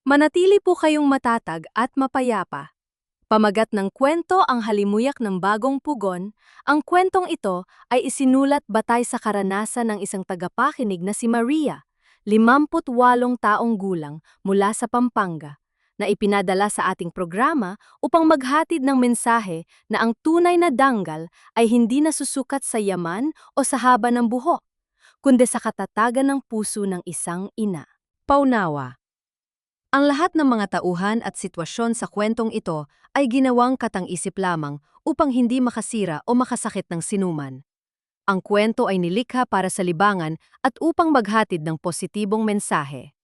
Manatili po kayong matatag at mapayapa. Pamagat ng kwento ang halimuyak ng bagong pugon, ang kwentong ito ay isinulat batay sa karanasan ng isang tagapakinig na si Maria, 58 taong gulang mula sa Pampanga, na ipinadala sa ating programa upang maghatid ng mensahe na ang tunay na danggal ay hindi nasusukat sa yaman o sa haba ng buhok, kundi sa katatagan ng puso ng isang ina. Paunawa. Ang lahat ng mga tauhan at sitwasyon sa kwentong ito ay ginawang katang-isip lamang upang hindi makasira o makasakit ng sinuman. Ang kwento ay nilikha para sa libangan at upang maghatid ng positibong mensahe.